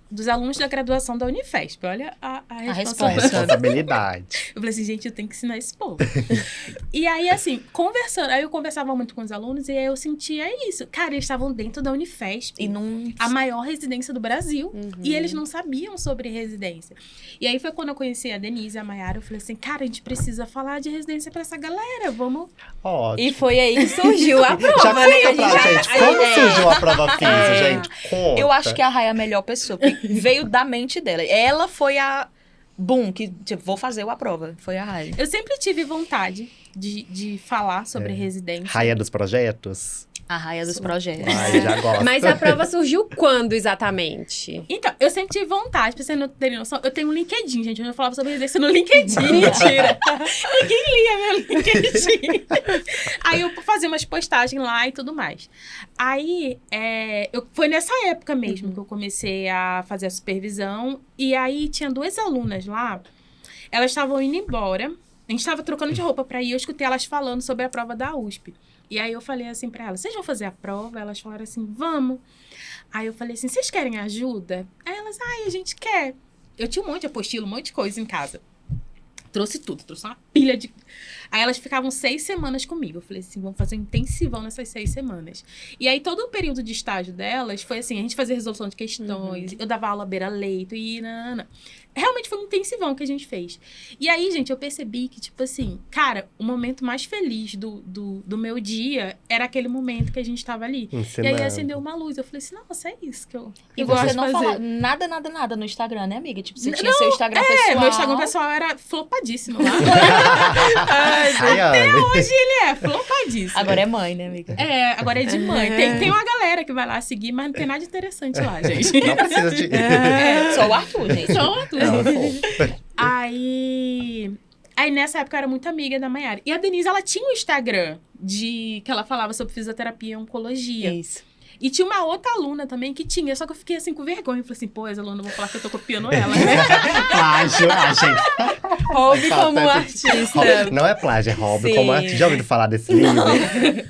dos alunos da graduação da Unifesp. Olha a A responsabilidade. responsabilidade. Eu falei assim, gente, eu tenho que ensinar esse povo. E aí, assim, aí eu conversava muito com os alunos e aí eu sentia isso. Cara, eles estavam dentro da Unifesp, E não... a maior residência do Brasil, e eles não sabiam sobre residência. E aí foi quando eu conheci a Denise e a Mayara, eu falei assim, cara, a gente precisa falar de residência pra essa galera, vamos... Ótimo. E foi aí que surgiu a prova, Já né? conta pra gente, como surgiu a prova física, gente? Conta. Eu acho que a Rai é a melhor pessoa, porque veio da mente dela. Ela foi a... Boom, que tipo, vou fazer a prova. Foi a Rai. Eu sempre tive vontade de falar sobre residência. Raia dos projetos? A Rai é dos projetos. Ai, já gosto. Mas a prova surgiu quando exatamente? Então, eu sempre tive vontade, pra vocês não terem noção, eu tenho um LinkedIn, gente, onde eu falava sobre residência no LinkedIn. Mentira! Ninguém lia meu LinkedIn. Aí eu fazia umas postagens lá e tudo mais. Aí, foi nessa época mesmo que eu comecei a fazer a supervisão. E aí, tinha 2 alunas lá, elas estavam indo embora. A gente estava trocando de roupa pra ir, eu escutei elas falando sobre a prova da USP. E aí eu falei assim pra elas, vocês vão fazer a prova? Elas falaram assim, vamos. Aí eu falei assim, vocês querem ajuda? Aí elas, a gente quer. Eu tinha um monte de apostila, um monte de coisa em casa. Trouxe tudo, trouxe uma pilha de... Aí elas ficavam 6 semanas comigo. Eu falei assim, vamos fazer um intensivão nessas 6 semanas. E aí todo o período de estágio delas foi assim, a gente fazia resolução de questões, eu dava aula beira-leito e realmente foi um intensivão que a gente fez. E aí, gente, eu percebi que, tipo assim, cara, o momento mais feliz do meu dia era aquele momento que a gente tava ali. Ensinando. E aí acendeu uma luz. Eu falei assim, nossa, é isso que eu E gosto você de não fazer. fala nada no Instagram, né, amiga? Tipo, você tinha seu Instagram pessoal. Meu Instagram pessoal era flopadíssimo lá. Rayane. Hoje ele é flopadíssimo. Agora é mãe, né, amiga? Agora é de mãe. Tem uma galera que vai lá seguir, mas não tem nada de interessante lá, gente. Não precisa de... Só o Arthur, gente. Só uma tudo. Ela foi. Aí nessa época eu era muito amiga da Mayara. E a Denise, ela tinha um Instagram que ela falava sobre fisioterapia e oncologia. Isso. E tinha uma outra aluna também que tinha, só que eu fiquei assim com vergonha. Eu falei assim, pô, essa aluna, eu vou falar que eu tô copiando ela, né? Plágio, gente. Hobby como artista. Não é plágio, é hobby Sim. como artista. Já ouviram falar desse livro?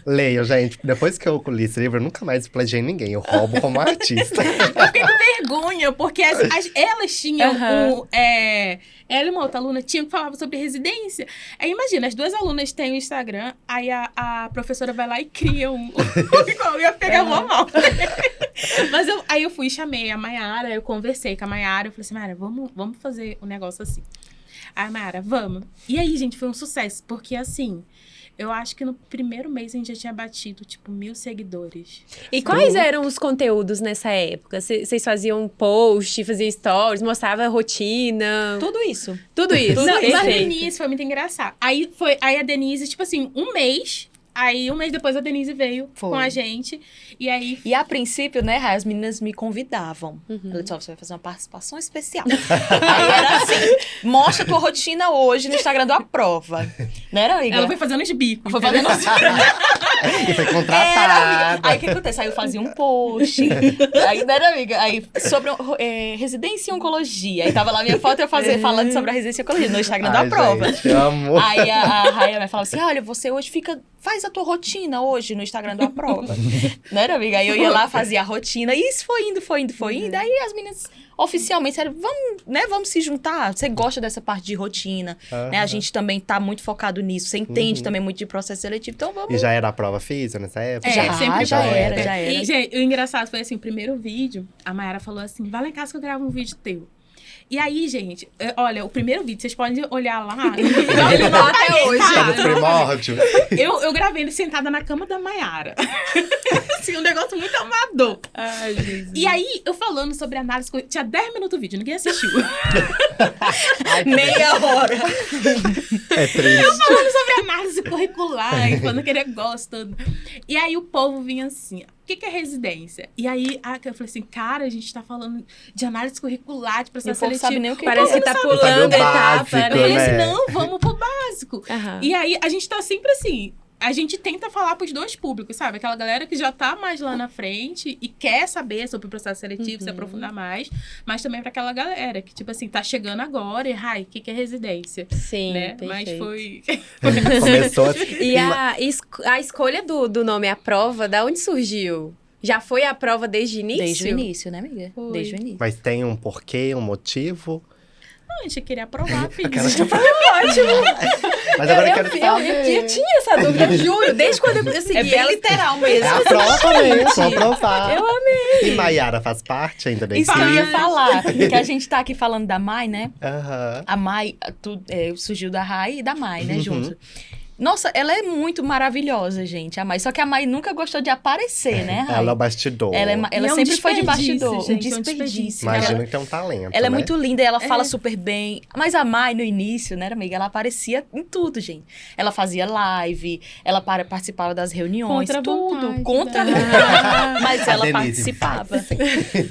Leiam, gente. Depois que eu li esse livro, eu nunca mais plagiei ninguém. Eu roubo como artista. Eu fiquei com vergonha, porque elas tinham ela e uma outra aluna tinham que falar sobre residência. Aí imagina, as 2 alunas têm o Instagram, aí a professora vai lá e cria um igual, eu ia pegar uma mal. Mas aí eu fui e chamei a Mayara, eu conversei com a Mayara, eu falei assim, Mayara, vamos fazer um negócio assim. Aí a Mayara, vamos. E aí, gente, foi um sucesso, porque assim, eu acho que no primeiro mês a gente já tinha batido, tipo, 1.000 seguidores. E quais eram os conteúdos nessa época? Vocês faziam post, faziam stories, mostrava a rotina? Tudo isso. Tudo isso. Não, mas no Perfeito. início foi muito engraçado. Aí a Denise, tipo assim, um mês, Aí, um mês depois, a Denise veio Foi. com a gente. E aí... E a princípio, né, Rai, as meninas me convidavam. Ela disse, ó, você vai fazer uma participação especial. Aí era assim, mostra tua rotina hoje no Instagram da prova. Não era, amiga? Ela foi fazendo os bicos. Foi fazendo assim. E foi Era, contratada. amiga. Aí o que acontece? Aí eu fazia um post. Aí, né, amiga? Aí sobre residência em oncologia. Aí tava lá minha foto eu falando sobre a residência em oncologia no Instagram da Ai, prova. gente, amo. Aí a Raia vai falar assim: olha, você hoje faz a tua rotina hoje no Instagram da prova. Né, amiga? Aí eu ia lá, fazia a rotina. E isso foi indo. Aí as meninas oficialmente disseram: vamos se juntar. Você gosta dessa parte de rotina, né? A gente também tá muito focado nisso. Você entende também muito de processo seletivo. Então vamos. E já era a prova física nessa época? sempre já foi. era. E, gente, o engraçado foi assim, o primeiro vídeo, a Mayara falou assim, vai lá em casa que eu gravo um vídeo teu. E aí, gente, olha, o primeiro vídeo, vocês podem olhar lá. Ele não até hoje. Tá no primórdio. Eu gravei ele sentada na cama da Mayara. Assim, um negócio muito amador. Ai, Jesus. E aí, eu falando sobre análise... Tinha 10 minutos do vídeo, ninguém assistiu. Meia hora. É triste. Falando sobre análise curricular, e falando que ele gosta. Tudo. E aí, o povo vinha assim... O que é residência? E aí, eu falei assim, cara, a gente tá falando de análise curricular, de processo E o povo seletivo. sabe nem o que Parece que tá pulando Sabe o etapa, básico, né? Eu falei assim, né? não, vamos pro básico. Aham. E aí, a gente tá sempre assim... A gente tenta falar pros dois públicos, sabe? Aquela galera que já tá mais lá na frente e quer saber sobre o processo seletivo, se aprofundar mais. Mas também pra aquela galera que, tipo assim, tá chegando agora e, o que é residência? Sim, Né? perfeito. Mas foi... Começou E a escolha do nome, a prova, da onde surgiu? Já foi a prova desde o início? Desde o início, né, amiga? Foi. Desde o início. Mas tem um porquê, um motivo? Não, a gente queria aprovar, filho. Aquelas que Mas agora eu quero saber. Eu tinha essa dúvida, juro, desde quando eu segui É bem ela. literal É mesmo. a prova mesmo, vou provar. Eu amei. E Mayara faz parte ainda desse Isso que eu ia livro? falar. Que a gente tá aqui falando da Mai, né? Aham. A Mai surgiu da Rai e da Mai, né, junto. Nossa, ela é muito maravilhosa, gente, a Mai. Só que a Mai nunca gostou de aparecer, né, Rai? Ela é o bastidor. Ela E é um sempre foi de desperdício, bastidor. gente, é um Desperdício. desperdício. Imagina que tem um talento, Ela é né? muito linda, ela fala super bem. Mas a Mai, no início, né, amiga? Ela aparecia em tudo, gente. Ela fazia live, ela participava das reuniões, Contra a tudo. vontade, Contra a né? vontade. Mas A ela Denise participava.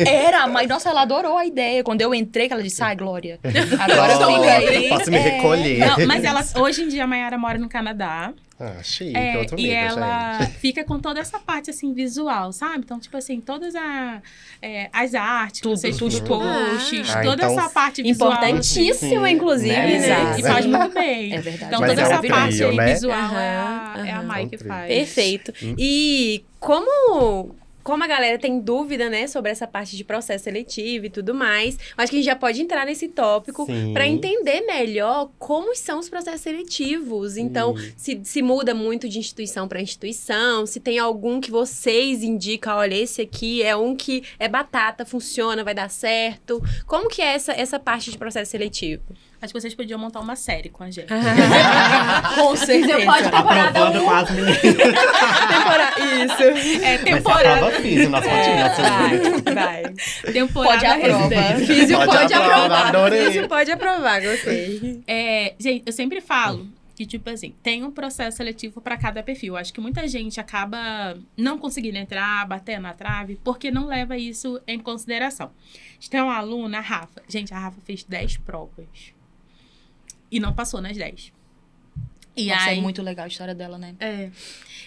Era, a Mai, nossa, ela adorou a ideia. Quando eu entrei, que ela disse, ai, Glória, agora Pronto, fica aí. posso me recolher. Não, mas ela, hoje em dia, a Mayara mora no Canadá. Ah, chique, É, outro e nível, ela gente. fica com toda essa parte, assim, visual, sabe? Então, tipo assim, todas as artes, Tudo, vocês tudo. posts, Ah, toda então, essa parte visual. Importantíssima, Sim, inclusive. né? E Exato. faz muito bem. É verdade. Então, Mas toda é essa um parte trio, aí né? visual é a Aham, Mai aham. que faz. Perfeito. E como a galera tem dúvida, né, sobre essa parte de processo seletivo e tudo mais, acho que a gente já pode entrar nesse tópico Sim. para entender melhor como são os processos seletivos. Então, se muda muito de instituição para instituição, se tem algum que vocês indicam, olha, esse aqui é um que é batata, funciona, vai dar certo. Como que é essa parte de processo seletivo? Acho que vocês podiam montar uma série com a gente. Com certeza. Pode temporada Aprovando 1, com as meninas. Isso. É, Vai ser a temporada. prova física, nossa rotina. Vai. Temporada Pode aprovar. residente. Físio Pode pode aprovar, aprovar. adorei. Físio pode aprovar, gostei. Gente, eu sempre falo que, tipo assim, tem um processo seletivo para cada perfil. Acho que muita gente acaba não conseguindo entrar, batendo na trave, porque não leva isso em consideração. A gente tem uma aluna, a Rafa. Gente, a Rafa fez 10 provas e não passou nas 10. E Nossa, aí, é muito legal a história dela, né?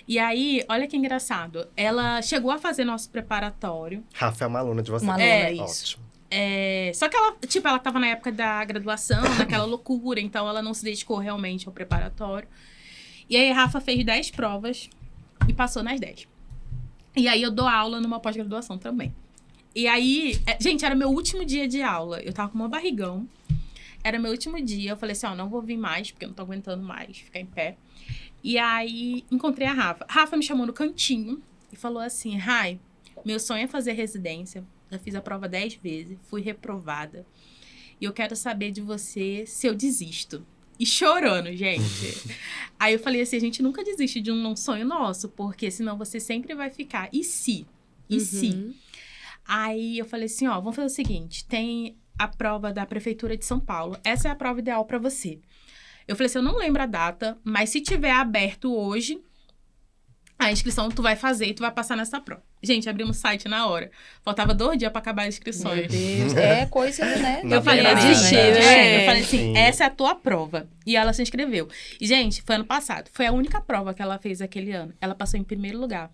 E aí, olha que engraçado. Ela chegou a fazer nosso preparatório. Rafa é uma aluna de vocês. Uma aluna, isso. Ótimo. Só que ela, tipo, ela tava na época da graduação, naquela loucura, então ela não se dedicou realmente ao preparatório. E aí, a Rafa fez 10 provas e passou nas 10. E aí, eu dou aula numa pós-graduação também. E aí, gente, era meu último dia de aula. Eu tava com uma barrigão. Era meu último dia. Eu falei assim, não vou vir mais, porque eu não tô aguentando mais ficar em pé. E aí, encontrei a Rafa. A Rafa me chamou no cantinho e falou assim, Rai, meu sonho é fazer residência. Já fiz a prova 10 vezes, fui reprovada. E eu quero saber de você se eu desisto. E chorando, gente. Aí eu falei assim, a gente nunca desiste de um sonho nosso, porque senão você sempre vai ficar. E se? E se? Aí eu falei assim, vamos fazer o seguinte, tem a prova da Prefeitura de São Paulo. Essa é a prova ideal para você. Eu falei assim, eu não lembro a data, mas se tiver aberto hoje, A inscrição tu vai fazer e tu vai passar nessa prova. Gente, abrimos o site na hora. Faltava 2 dias pra acabar as inscrições. Meu Deus, é coisa, né? Na Eu falei, verdade, desistir, né? eu falei assim, Sim. essa é a tua prova. E ela se inscreveu. E, gente, foi ano passado. Foi a única prova que ela fez aquele ano. Ela passou em primeiro lugar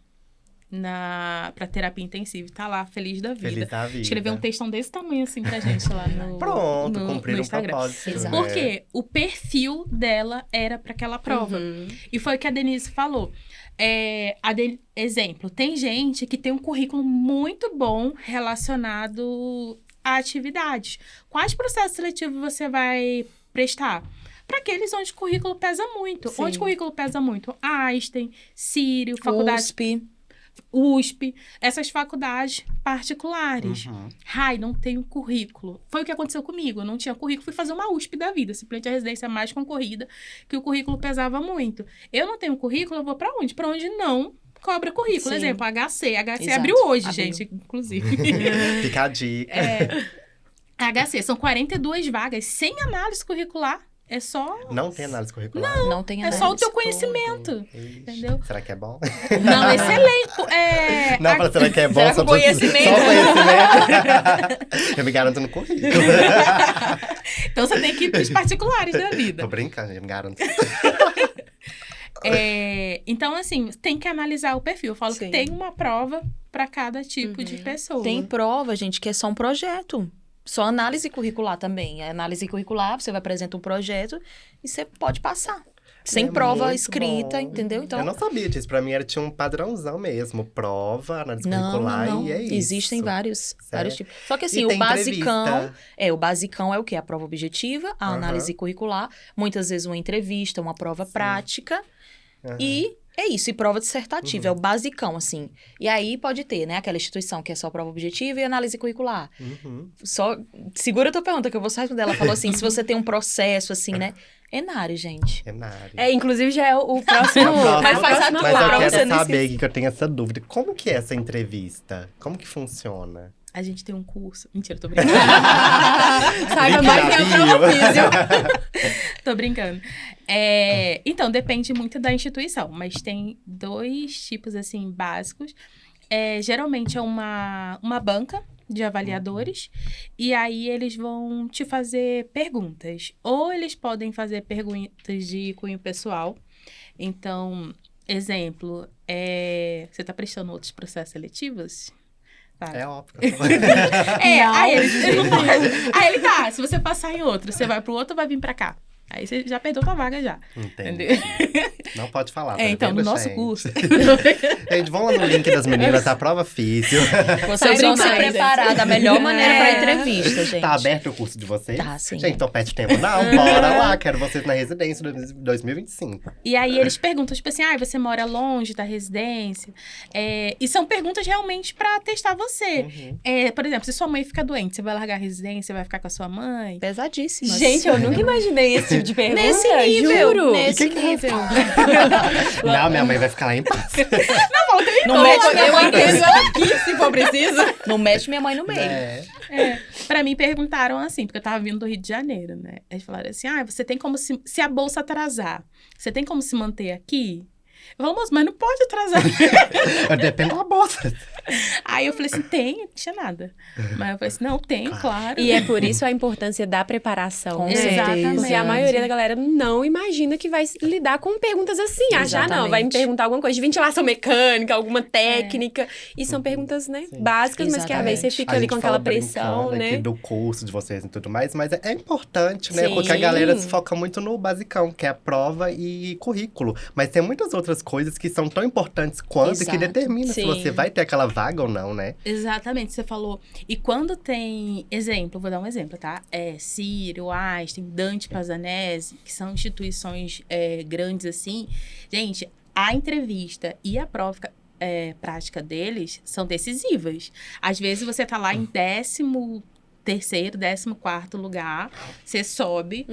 pra terapia intensiva. Tá lá, feliz da vida. Feliz da vida. Escreveu um textão desse tamanho assim pra gente lá no, Pronto, no cumprir um Instagram. propósito. Exato. né? Porque o perfil dela era para aquela prova. Uhum. E foi o que a Denise falou. Exemplo, tem gente que tem um currículo muito bom relacionado a atividades. Quais processos seletivos você vai prestar? Para aqueles onde o currículo pesa muito. Sim. Onde o currículo pesa muito? Einstein, Sírio, faculdade USP. essas faculdades particulares. Uhum. Ai, não tenho currículo. Foi o que aconteceu comigo. Eu não tinha currículo, fui fazer uma USP da vida. Simplesmente a residência mais concorrida, que o currículo pesava muito. Eu não tenho currículo, eu vou pra onde? Pra onde não cobra currículo. Sim. Exemplo, HC. HC Exato. abriu hoje, Abriu. gente, inclusive. Fica a dica. HC, são 42 vagas sem análise curricular. É só... Não tem análise curricular? Não tem É só o teu análise. conhecimento. Ixi, Entendeu? Será que é bom? Não, excelente. Não, fala, será que é bom? Será que Só o conhecimento? Só conhecimento. Eu me garanto no currículo. Então você tem que ir pros particulares da vida. Tô brincando, eu me garanto. Então, assim, tem que analisar o perfil. Eu falo Sim. que tem uma prova para cada tipo de pessoa. Tem prova, gente, que é só um projeto. Só análise curricular também. A análise curricular, você vai apresentar um projeto e você pode passar. Sem É prova muito escrita, bom. entendeu? Então, Eu não sabia disso. Pra mim, tinha um padrãozão mesmo. Prova, análise curricular não. e é isso. Existem vários tipos. Só que assim, E o tem basicão... entrevista. O basicão é o quê? A prova objetiva, a Aham. análise curricular, muitas vezes uma entrevista, uma prova prática. Aham. E é isso, e prova dissertativa, é o basicão, assim. E aí pode ter, né, aquela instituição que é só prova objetiva e análise curricular. Uhum. Só, segura a tua pergunta, que eu vou sair dela. Ela falou assim, se você tem um processo, assim, né? Enário, gente. Cenário. Inclusive já é o próximo. Mas faz a próxima tua, Mas eu pra quero você não saber esquecer. aqui, que eu tenho essa dúvida. Como que é essa entrevista? Como que funciona? A gente tem um curso. Mentira, tô brincando. Saiba Link mais na que é bio. prova física. Tô brincando. Então, depende muito da instituição, mas tem 2 tipos, assim, básicos. Geralmente é uma banca de avaliadores, e aí eles vão te fazer perguntas. Ou eles podem fazer perguntas de cunho pessoal. Então, exemplo, você tá prestando outros processos seletivos? Tá. É óbvio. Aí ele tá, se você passar em outro, você vai pro outro ou vai vir pra cá? Aí você já perdeu tua vaga já. Entendi. Não pode falar. Então, no vendo, nosso gente? curso. Gente, vamos lá no link das meninas, a prova física. Vocês vão se brincando, preparar da melhor maneira pra entrevista, gente. Tá aberto o curso de vocês? Tá, sim. Gente, então perde tempo. Não, bora lá. Quero vocês na residência 2025. E aí eles perguntam, tipo assim, você mora longe da residência? E são perguntas realmente pra testar você. Uhum. Por exemplo, se sua mãe fica doente, você vai largar a residência, vai ficar com a sua mãe? Pesadíssimas. Gente, eu nunca imaginei esse tipo de pergunta. Nesse nível. Juro. Nesse nível. Não, minha mãe vai ficar lá em paz. Não mete minha mãe entendo nesse. aqui, se for preciso. Não mete minha mãe no meio. Pra mim, perguntaram assim, porque eu tava vindo do Rio de Janeiro, né? Eles falaram assim, você tem como se a bolsa atrasar, você tem como se manter aqui? Eu falei, moço, mas não pode atrasar. Depende da bolsa. Aí eu falei assim, tem, não tinha nada. Mas eu falei assim, não, tem, claro. E é por isso a importância da preparação. Com né? certeza. Porque a maioria da galera não imagina que vai lidar com perguntas assim. Não, vai me perguntar alguma coisa de ventilação mecânica, alguma técnica. E são perguntas, né, básicas, mas que às vezes você fica A ali gente com aquela fala pressão, brincando né? aqui do curso de vocês e tudo mais, mas é importante, né? Sim. Porque a galera se foca muito no basicão, que é a prova e currículo. Mas tem muitas outras coisas que são tão importantes quanto e que Exato. determinam se Sim. você vai ter aquela vaga ou não, né? Exatamente, você falou. E quando tem exemplo, vou dar um exemplo, tá? Sírio, Einstein, Dante Pazzanese, que são instituições grandes assim. Gente, a entrevista e a prova prática deles são decisivas. Às vezes você tá lá em 13º, 14º lugar, você sobe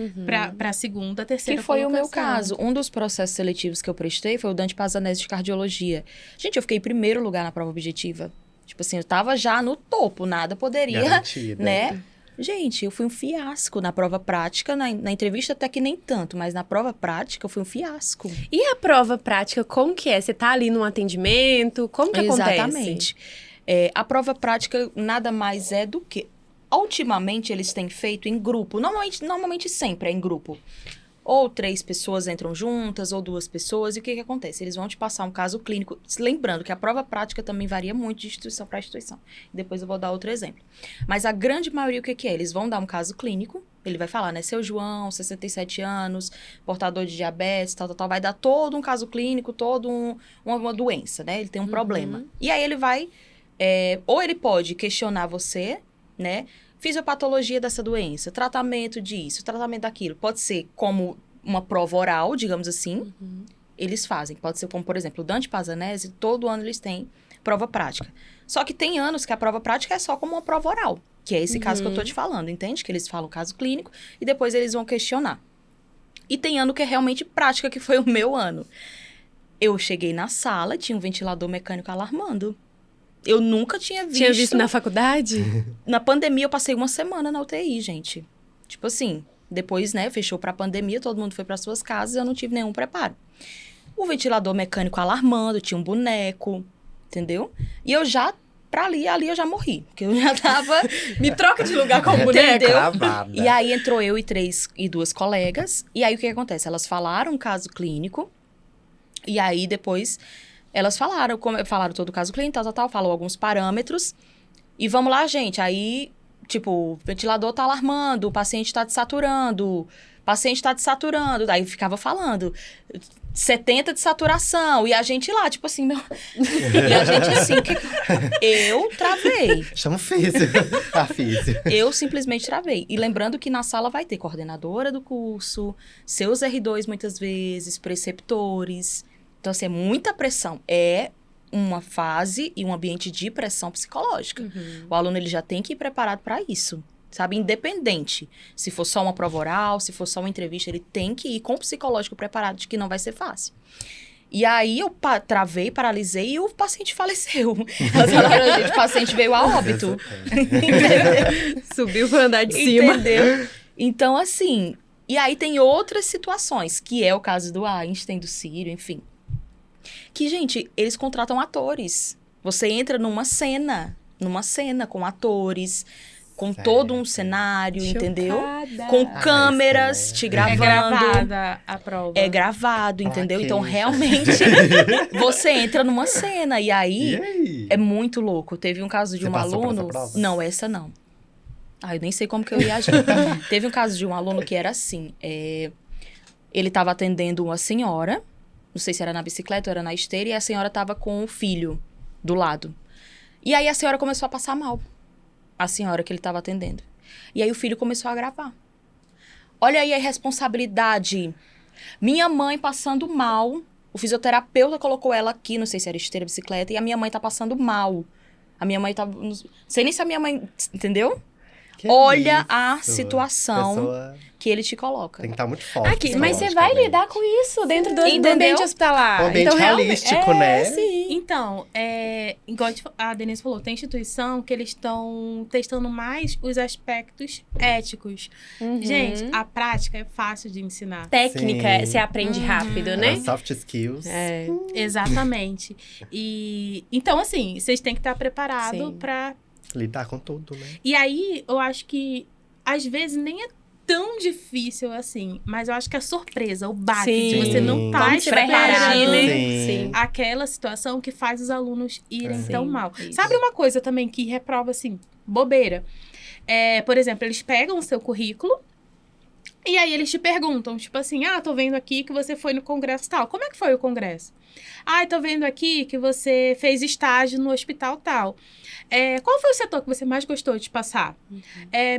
pra segunda, terceira Que foi o meu colocação. caso. Um dos processos seletivos que eu prestei foi o Dante Pazzanese de cardiologia. Gente, eu fiquei em primeiro lugar na prova objetiva. Tipo assim, eu tava já no topo, nada poderia, Garantida. né? Gente, eu fui um fiasco na prova prática, na entrevista até que nem tanto, mas na prova prática eu fui um fiasco. E a prova prática, como que é? Você tá ali num atendimento? Como que acontece? Exatamente. A prova prática nada mais é do que... Ultimamente, eles têm feito em grupo. Normalmente sempre é em grupo. Ou 3 pessoas entram juntas, ou 2 pessoas. E o que acontece? Eles vão te passar um caso clínico. Lembrando que a prova prática também varia muito de instituição para instituição. Depois eu vou dar outro exemplo. Mas a grande maioria, o que é? Eles vão dar um caso clínico. Ele vai falar, né? Seu João, 67 anos, portador de diabetes, tal. Vai dar todo um caso clínico, uma doença, né? Ele tem um problema. E aí ele vai... ou ele pode questionar você, né? Fisiopatologia dessa doença, tratamento disso, tratamento daquilo. Pode ser como uma prova oral, digamos assim. Eles fazem. Pode ser como, por exemplo, o Dante Pazanese, todo ano eles têm prova prática. Só que tem anos que a prova prática é só como uma prova oral. Que é esse caso que eu tô te falando, entende? Que eles falam caso clínico e depois eles vão questionar. E tem ano que é realmente prática, que foi o meu ano. Eu cheguei na sala, tinha um ventilador mecânico alarmando. Eu nunca tinha visto... Tinha visto na faculdade? Na pandemia, eu passei 1 semana na UTI, gente. Tipo assim, depois, né, fechou pra pandemia, todo mundo foi para suas casas, eu não tive nenhum preparo. O ventilador mecânico alarmando, tinha um boneco, entendeu? E eu já, ali eu já morri, porque eu já tava... Me troca de lugar com o boneco. Entendeu? Cravada. E aí entrou eu e 2 colegas, e aí o que acontece? Elas falaram um caso clínico, e aí depois... Elas falaram todo o caso clínico, falou alguns parâmetros. E vamos lá, gente. Aí, tipo, o ventilador tá alarmando, o paciente tá desaturando, Daí ficava falando, 70 de saturação. E a gente lá, tipo assim, meu... E a gente assim, eu travei. Chama o físio. A físio. Eu simplesmente travei. E lembrando que na sala vai ter coordenadora do curso, seus R2 muitas vezes, preceptores... Então, assim, é muita pressão. É uma fase e um ambiente de pressão psicológica. O aluno, ele já tem que ir preparado para isso, sabe? Independente. Se for só uma prova oral, se for só uma entrevista, ele tem que ir com o psicológico preparado de que não vai ser fácil. E aí, eu travei, paralisei e o paciente faleceu. Elas falaram, gente, o paciente veio a óbito. Subiu pra andar de cima. Entendeu? Então, assim... E aí, tem outras situações, que é o caso do Einstein, do Círio, enfim. Que, gente, eles contratam atores. Você entra numa cena com atores, com todo um cenário, Chocada. Entendeu? Com câmeras te gravando. É gravada a prova. É gravado, entendeu? Ok. Então, realmente, você entra numa cena. E E aí, aí? é muito louco. Teve um caso de Você um passou por essa aluno... prova? Não, essa não. Eu nem sei como que eu ia agir. Teve um caso de um aluno que era assim. Ele estava atendendo uma senhora... Não sei se era na bicicleta ou era na esteira. E a senhora estava com o filho do lado. E aí, a senhora começou a passar mal. A senhora que ele estava atendendo. E aí, o filho começou a gravar. Olha aí a irresponsabilidade. Minha mãe passando mal. O fisioterapeuta colocou ela aqui. Não sei se era esteira, bicicleta. E a minha mãe tá passando mal. A minha mãe tá... Não sei nem se a minha mãe... Entendeu? Que Olha isso? a situação Pessoa que ele te coloca. tem que estar muito forte. Aqui, mas você vai psicologicamente. lidar com isso dentro do Entendeu? ambiente hospitalar. Um ambiente então, realmente, realístico, né? Sim. Então, igual a Denise falou, tem instituição que eles estão testando mais os aspectos éticos. Gente, a prática é fácil de ensinar. Técnica, Sim. você aprende rápido, né? Soft skills. É. Exatamente. E então, assim, vocês têm que estar preparados Sim. para... Lidar com tudo, né? E aí, eu acho que, às vezes, nem é tão difícil assim. Mas eu acho que a surpresa, o baque de Sim. você não tá Como você vai reagir, esperando né? Sim. aquela situação que faz os alunos irem Sim, tão mal. isso. Sabe uma coisa também que reprova, assim, bobeira? Por exemplo, eles pegam o seu currículo e aí eles te perguntam, tipo assim, tô vendo aqui que você foi no congresso tal. Como é que foi o congresso? Tô vendo aqui que você fez estágio no hospital tal. Qual foi o setor que você mais gostou de passar?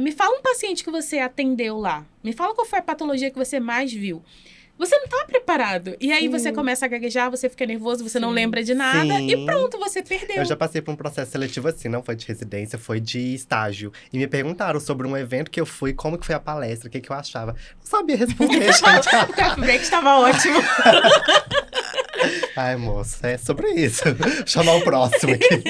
Me fala um paciente que você atendeu lá. Me fala qual foi a patologia que você mais viu. Você não tá preparado. E aí você começa a gaguejar, você fica nervoso, você não lembra de nada. Sim. E pronto, você perdeu. Eu já passei por um processo seletivo assim, não foi de residência, foi de estágio. E me perguntaram sobre um evento que eu fui, como que foi a palestra, o que eu achava. Não sabia responder, gente. O coffee break estava ótimo. Ai, moça, é sobre isso. Chamar o próximo aqui.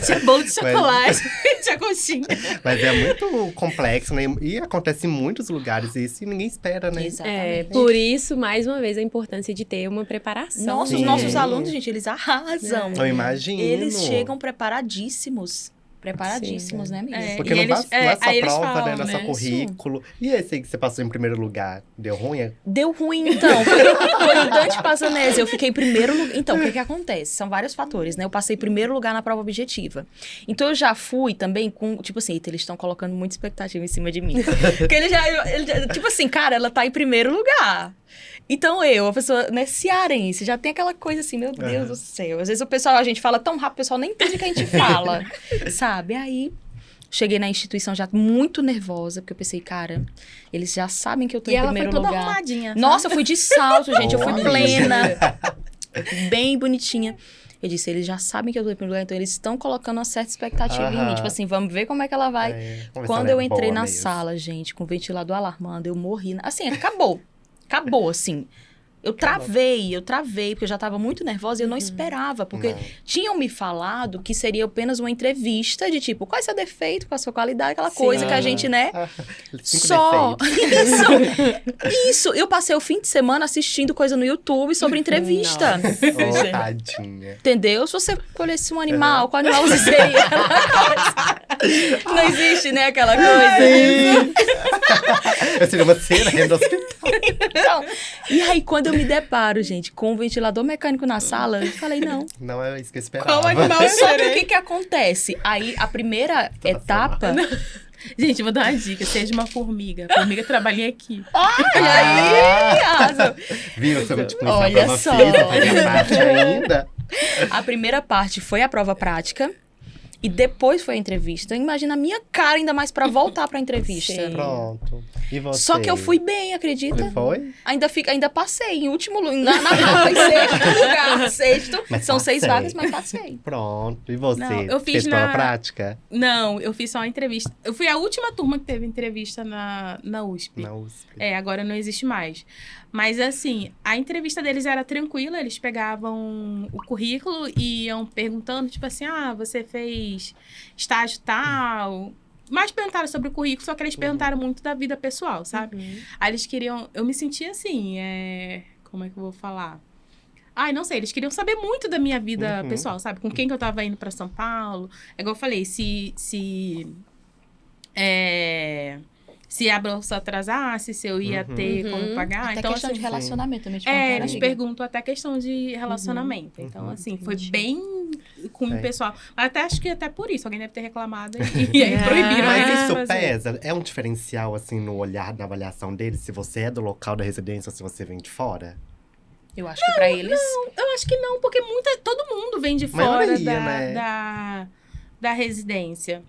Tinha bolo de chocolate, tinha coxinha. Mas é muito complexo, né? E acontece em muitos lugares isso e ninguém espera, né? Exatamente. Por isso, mais uma vez, a importância de ter uma preparação. Nossa, os Sim. nossos alunos, gente, eles arrasam. Eu imagino. Eles chegam preparadíssimos. Preparadíssimos, né, amiga? É. Porque E não, eles- não é só aí eles prova, falam, né? Não é só né? currículo. E esse aí que você passou em primeiro lugar? Deu ruim? Deu ruim, então. Foi o Dante Passanese. Eu fiquei em primeiro lugar. Então, o que acontece? São vários fatores, né? Eu passei em primeiro lugar na prova objetiva. Então, eu já fui também com… Tipo assim, eita, eles estão colocando muita expectativa em cima de mim. Porque ele já… Tipo assim, cara, ela tá em primeiro lugar. Então, a pessoa, né, cearense, já tem aquela coisa assim, meu Deus do céu. Às vezes a gente fala tão rápido, o pessoal nem entende o que a gente fala, sabe? Aí… Cheguei na instituição já muito nervosa, porque eu pensei, cara, eles já sabem que eu tô E em ela foi primeiro toda lugar. arrumadinha. sabe? Nossa, eu fui de salto, gente. Eu fui Olha. plena. Bem bonitinha. Eu disse, eles já sabem que eu tô em primeiro lugar, então eles estão colocando uma certa expectativa em mim. Aham. Tipo assim, vamos ver como é que ela vai. É, vamos ver se Quando ela é eu entrei boa na mesmo. sala, gente, com o ventilador alarmando, eu morri. Assim, acabou. Acabou, assim. Eu travei, porque eu já tava muito nervosa e eu não esperava. Porque Não. tinham me falado que seria apenas uma entrevista de tipo, qual é seu defeito, qual é a sua qualidade, aquela coisa que a gente, né? Cinco Só. defeitos. Isso. Eu passei o fim de semana assistindo coisa no YouTube sobre entrevista. Oh, tadinha. Entendeu? Se você escolhesse um animal, qual animal você seria? Não existe, né, aquela coisa. Eu seria uma sirene do hospital. Então, e aí, quando eu me deparo, gente, com um ventilador mecânico na sala, eu falei, não. Não é isso que eu esperava. Qual animal eu Só que o serei? que acontece? Aí, a primeira etapa… Gente, eu vou dar uma dica. Seja uma formiga. Formiga trabalhei aqui. Olha aí, arrasou. Viu? Você não te conhecia a Olha prova só. física, fazia parte ainda. A primeira parte foi a prova prática. E depois foi a entrevista. Imagina a minha cara ainda mais pra voltar pra entrevista. Sim. Pronto. E você? Só que eu fui bem, acredita? Você foi? Ainda passei em último lugar. Na rapa, em sexto lugar. Sexto. Mas São 6 passei. vagas, mas passei. Pronto. E você? Não, eu fiz Fez prova na- prática? Não, eu fiz só a entrevista. Eu fui a última turma que teve entrevista na USP. Na USP. É, agora não existe mais. Mas assim, a entrevista deles era tranquila, eles pegavam o currículo e iam perguntando, tipo assim, você fez estágio tal. Mas perguntaram sobre o currículo, só que eles perguntaram muito da vida pessoal, sabe? Aí eles queriam. Eu me senti assim, como é que eu vou falar? Ai, não sei, eles queriam saber muito da minha vida Uhum. pessoal, sabe? Com quem que eu tava indo pra São Paulo. É igual eu falei, se a bolsa atrasasse, se eu ia Uhum. ter como pagar. Até Então, questão assim, de relacionamento também. Te eles amiga. perguntam até questão de relacionamento. Então, assim, foi entendi. bem com É. o pessoal. Até acho que até por isso, alguém deve ter reclamado e aí proibiram. Mas eles de isso fazer. pesa? É um diferencial, assim, no olhar da avaliação deles? Se você é do local da residência ou se você vem de fora? Eu acho que pra eles… Eu acho que não, porque todo mundo vem de fora Maioria, né? da residência.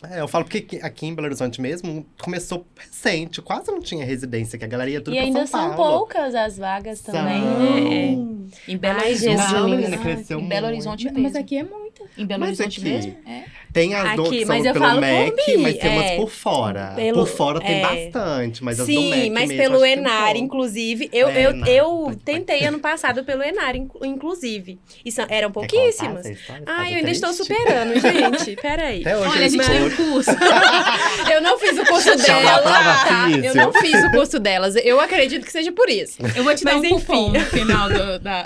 É, eu falo porque aqui em Belo Horizonte mesmo começou recente, quase não tinha residência, que a galera ia tudo E pra ainda São são Paulo. poucas as vagas também, São. né? Em Belo Ai, Horizonte. Jesus. Não, menina, cresceu Em Belo muito. Horizonte Mas mesmo. aqui é muita. Em Belo Mas Horizonte aqui- mesmo? É. Tem as Aqui, que são mas eu pelo falo por MEC, mim, mas tem umas é. por fora. Pelo- por fora tem é. bastante, mas as do Sim, MEC mas mesmo, pelo acho que tem Enar, pouco. inclusive. É, Eu Enar. tentei ano passado pelo Enar, inclusive. E eram Quer contar pouquíssimas. essa história? Ai, Faz eu ainda estou triste. superando, gente. Peraí. Até hoje Olha, a eu gente tem um escuto. curso. Eu não fiz o curso Chama a dela, prova tá? físio. Eu não fiz o curso delas. Eu acredito que seja por isso. Eu vou te dar Mas um cupom enfim. no final da…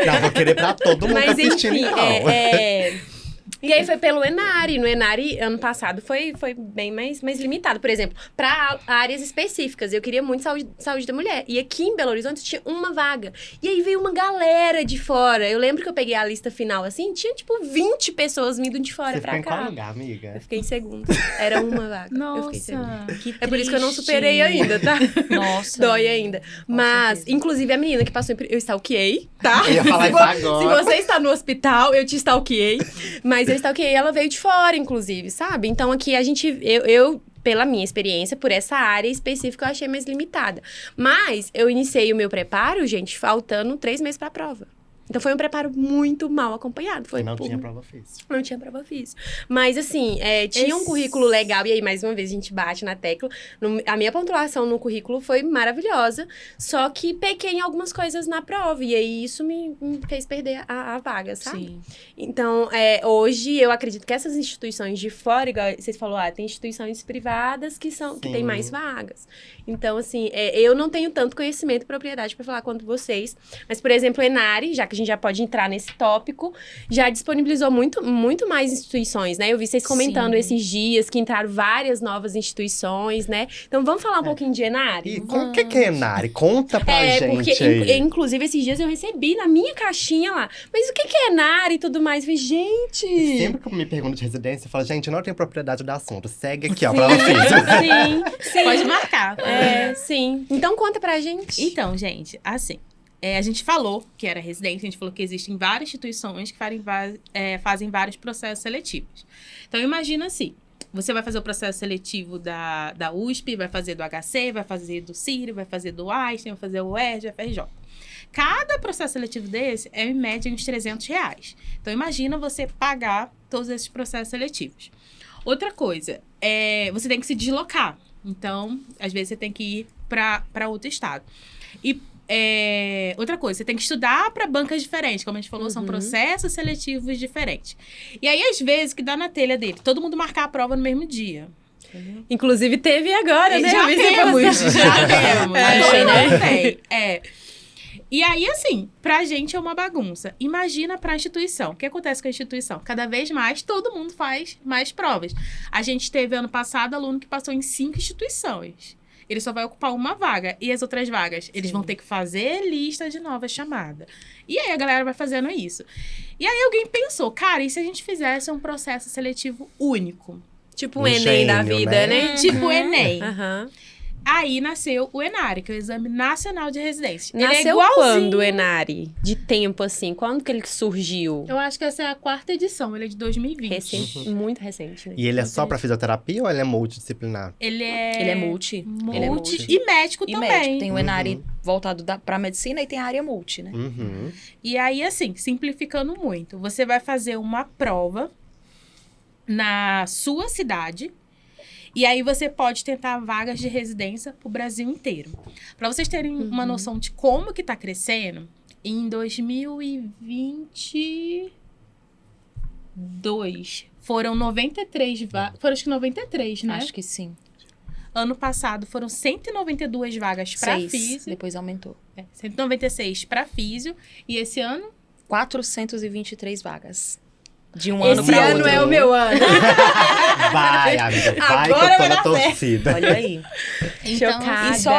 Não, vou querer pra todo mundo Mas assistindo, enfim, não. E aí foi pelo Enari. No Enari, ano passado, foi bem mais limitado. Por exemplo, para áreas específicas. Eu queria muito saúde da mulher. E aqui em Belo Horizonte tinha uma vaga. E aí veio uma galera de fora. Eu lembro que eu peguei a lista final, assim, tinha tipo 20 pessoas vindo de fora Você pra ficou em qual cá. lugar, amiga? Eu fiquei em segundo. Era uma vaga. Eu fiquei em segundo. Nossa. Que É por isso que eu não triste. superei ainda, tá? Nossa. Dói ainda. Mas, certeza. inclusive, a menina que passou eu stalkeei, tá? Eu ia falar Se isso agora. Se você está no hospital, eu te stalkeei. Mas eu stalkeei, ela veio de fora, inclusive, sabe? Então, aqui a gente… Eu pela minha experiência, por essa área específica, eu achei mais limitada. Mas, eu iniciei o meu preparo, gente, faltando 3 meses pra prova. Então foi um preparo muito mal acompanhado. Foi Não por- tinha prova física. Não tinha prova física. Mas, assim, tinha um Esse- currículo legal. E aí, mais uma vez, a gente bate na tecla. A minha pontuação no currículo foi maravilhosa. Só que pequei em algumas coisas na prova. E aí, isso me fez perder a vaga, sabe? Sim. Então, hoje, eu acredito que essas instituições de fora, igual vocês falaram, tem instituições privadas que têm Sim. mais vagas. Então, assim, eu não tenho tanto conhecimento e propriedade para falar quanto vocês. Mas, por exemplo, o Enare, já que a gente já pode entrar nesse tópico, já disponibilizou muito mais instituições, né? Eu vi vocês comentando Sim. esses dias que entraram várias novas instituições, né? Então, vamos falar um pouquinho de Enare? E o que é Enare? Conta pra gente Porque, aí. inclusive, esses dias eu recebi na minha caixinha lá. Mas o que é Enare e tudo mais? Eu falei, gente... Sempre que eu me pergunto de residência, eu falo, gente, eu não tenho propriedade do assunto. Segue aqui, ó, prova física. Sim, Pode marcar. sim. Então, conta pra gente. Então, gente, assim, a gente falou que era residência, a gente falou que existem várias instituições que fazem vários processos seletivos. Então, imagina assim, você vai fazer o processo seletivo da USP, vai fazer do HC, vai fazer do CIRI, vai fazer do Einstein, vai fazer o UERJ, FRJ. Cada processo seletivo desse é, em média, uns R$300. Então, imagina você pagar todos esses processos seletivos. Outra coisa, você tem que se deslocar. Então, às vezes, você tem que ir para outro estado. E outra coisa, você tem que estudar para bancas diferentes. Como a gente falou, são processos seletivos diferentes. E aí, às vezes, que dá na telha dele, todo mundo marcar a prova no mesmo dia. Entendeu? Inclusive, teve agora, né? Já Eu vi você temos, postando. já temos. Achei, né? E aí, assim, pra gente é uma bagunça. Imagina pra instituição. O que acontece com a instituição? Cada vez mais, todo mundo faz mais provas. A gente teve, ano passado, aluno que passou em 5 instituições. Ele só vai ocupar uma vaga. E as outras vagas? Eles vão ter que fazer lista de nova chamada. E aí, a galera vai fazendo isso. E aí, alguém pensou, cara, e se a gente fizesse um processo seletivo único? Tipo o Um Enem da gênio, vida, né? né? Tipo o Enem. Aham. Aí nasceu o Enare, que é o Exame Nacional de Residência. Ele é Nasceu igualzinho- quando o Enare? De tempo, assim? Quando que ele surgiu? Eu acho que essa é a 4ª edição, ele é de 2020. Recente, muito recente, né? E ele é só pra fisioterapia ou ele é multidisciplinar? Ele é... Ele é multi. Ele é multi. E médico E também. médico. Tem o Enare voltado pra medicina e tem a área multi, né? Uhum. E aí, assim, simplificando muito, você vai fazer uma prova na sua cidade. E aí, você pode tentar vagas de residência pro Brasil inteiro. Para vocês terem uma noção de como que tá crescendo, em 2022 foram 93 vagas. Foram acho que 93, né? Acho que sim. Ano passado foram 192 vagas para 6. físio. Depois aumentou. 196 para físio. E esse ano 423 vagas. De um ano Esse pra ano outro. é o meu ano. Vai, amiga, vai Agora que eu tô vai na dar torcida. Olha aí. Chocada. E só,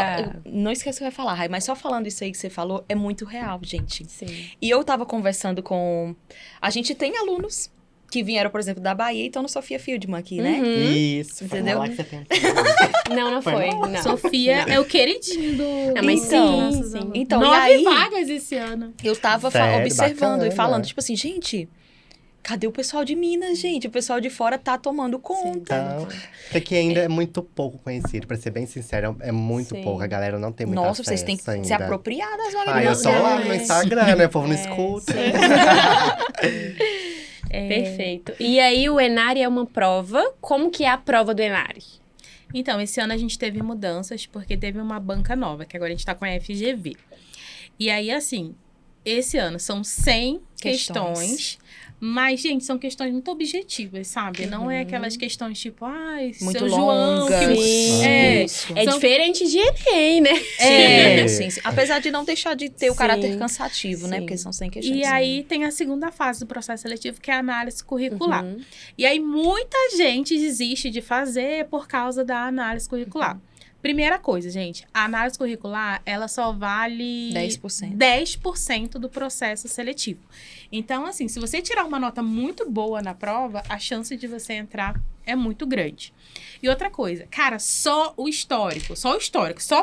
não esqueça o que eu ia falar, Rai, mas só falando isso aí que você falou, é muito real, gente. Sim. E eu tava conversando com... A gente tem alunos que vieram, por exemplo, da Bahia e estão no Sofia Fieldman aqui, né? Isso, Entendeu? falar que você tem. Não Foi foi. mal. Não. Sofia é o queridinho do... Não, mas Então, sim. Então, 9 e aí, vagas esse ano. eu tava Sério? observando Bacana. e falando, tipo assim, gente, cadê o pessoal de Minas, gente? O pessoal de fora tá tomando conta. Então, isso aqui ainda é muito pouco conhecido, pra ser bem sincero, é muito Sim. pouco. A galera não tem muito Nossa, acesso vocês têm que ainda. se apropriar das vagas. Ah, eu só lá no É. Instagram, né? O povo não escuta. Perfeito. E aí, o Enare é uma prova. Como que é a prova do Enare? Então, esse ano a gente teve mudanças, porque teve uma banca nova, que agora a gente tá com a FGV. E aí, assim, esse ano são 100 questões. Mas, gente, são questões muito objetivas, sabe? Não é aquelas questões tipo, ai, Muito seu João... longas. Que... É, Isso. É São- diferente de Enem, né? Sim. Apesar de não deixar de ter o Sim. caráter cansativo, né? Sim. Porque são 100 questões. E aí tem a segunda fase do processo seletivo, que é a análise curricular. Uhum. E aí muita gente desiste de fazer por causa da análise curricular. Primeira coisa, gente, a análise curricular, ela só vale 10%. 10% do processo seletivo. Então, assim, se você tirar uma nota muito boa na prova, a chance de você entrar é muito grande. E outra coisa, cara, só o histórico, só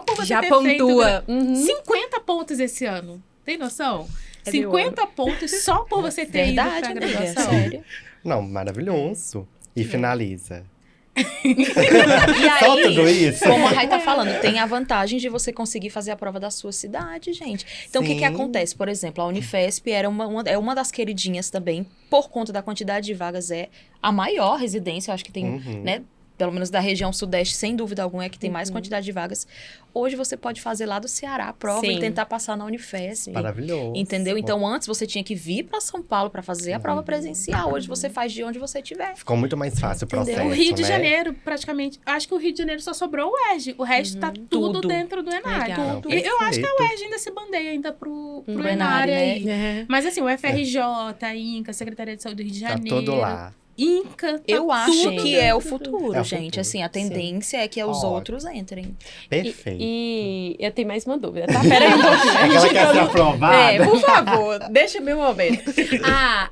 por você Já ter pontua. feito Uhum. 50 pontos esse ano. Tem noção? É de 50 pontos só por você ter ido pra Verdade, amiga. graduação. Sério. Não, maravilhoso. E finaliza. E aí, Só tudo isso? como a Rai tá falando, tem a vantagem de você conseguir fazer a prova da sua cidade, gente. Então, o que Sim. acontece? Por exemplo, a Unifesp era é uma das queridinhas também, por conta da quantidade de vagas, é a maior residência, eu acho que tem, Uhum. né? Pelo menos da região sudeste, sem dúvida alguma, é que tem mais quantidade de vagas. Hoje você pode fazer lá do Ceará a prova Sim. e tentar passar na Unifesp. Maravilhoso. Entendeu? Então, antes você tinha que vir para São Paulo para fazer a prova presencial. Hoje você faz de onde você estiver. Ficou muito mais fácil o Entendeu? processo, O Rio de né? Janeiro, praticamente. Acho que o Rio de Janeiro só sobrou o ERJ. O resto tá tudo Tudo. dentro do Enar. Legal. E eu acho que a Perfeito. UERJ ainda se bandeia ainda pro Pro Enar Enar, né? aí. É. Mas assim, o FRJ, a INCA, Secretaria de Saúde do Rio de Tá Janeiro. tudo lá. INCA. Tá Eu acho tudo que é o dentro do- futuro, É o gente. futuro, Assim, a sim. tendência é que os Ótimo. outros entrem. Perfeito. E eu tenho mais uma dúvida, tá? Pera aí um pouquinho. É que ela quer ser aprovada. É, por favor, deixa meu momento.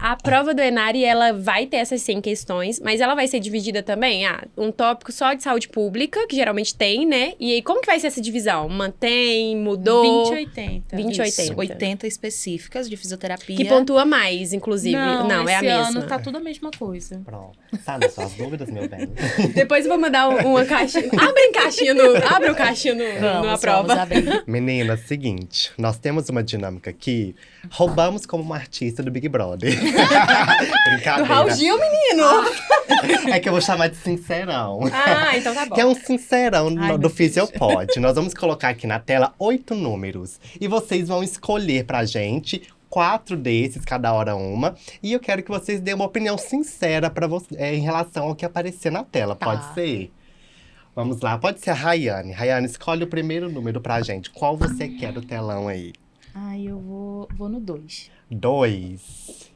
A prova do Enari, ela vai ter essas 100 questões, mas ela vai ser dividida também? Um tópico só de saúde pública, que geralmente tem, né? E aí, como que vai ser essa divisão? Mantém, mudou? 2080. 20 Isso, 80. 80 específicas de fisioterapia. Que pontua mais, inclusive. Não, é a esse mesma. ano tá tudo a mesma coisa. Pronto. Sabe as suas dúvidas, meu bem? Depois eu vou mandar uma caixinha. Abre o caixinha numa Vamos prova. abrir. Meninas, seguinte. Nós temos uma dinâmica aqui. Roubamos como uma artista do Big Brother. Brincadeira. Do Raul Gil, menino! É que eu vou chamar de sincerão. Ah, então tá bom. Que é um sincerão Ai, do meu Fisiopod. Nós vamos colocar aqui na tela 8 números. E vocês vão escolher pra gente 4 desses, cada hora uma. E eu quero que vocês dêem uma opinião sincera em relação ao que aparecer na tela. Tá. Pode ser? Vamos lá, pode ser a Rayane. Rayane, escolhe o primeiro número pra gente. Qual você quer do telão aí? Ai, eu vou no 2. 2.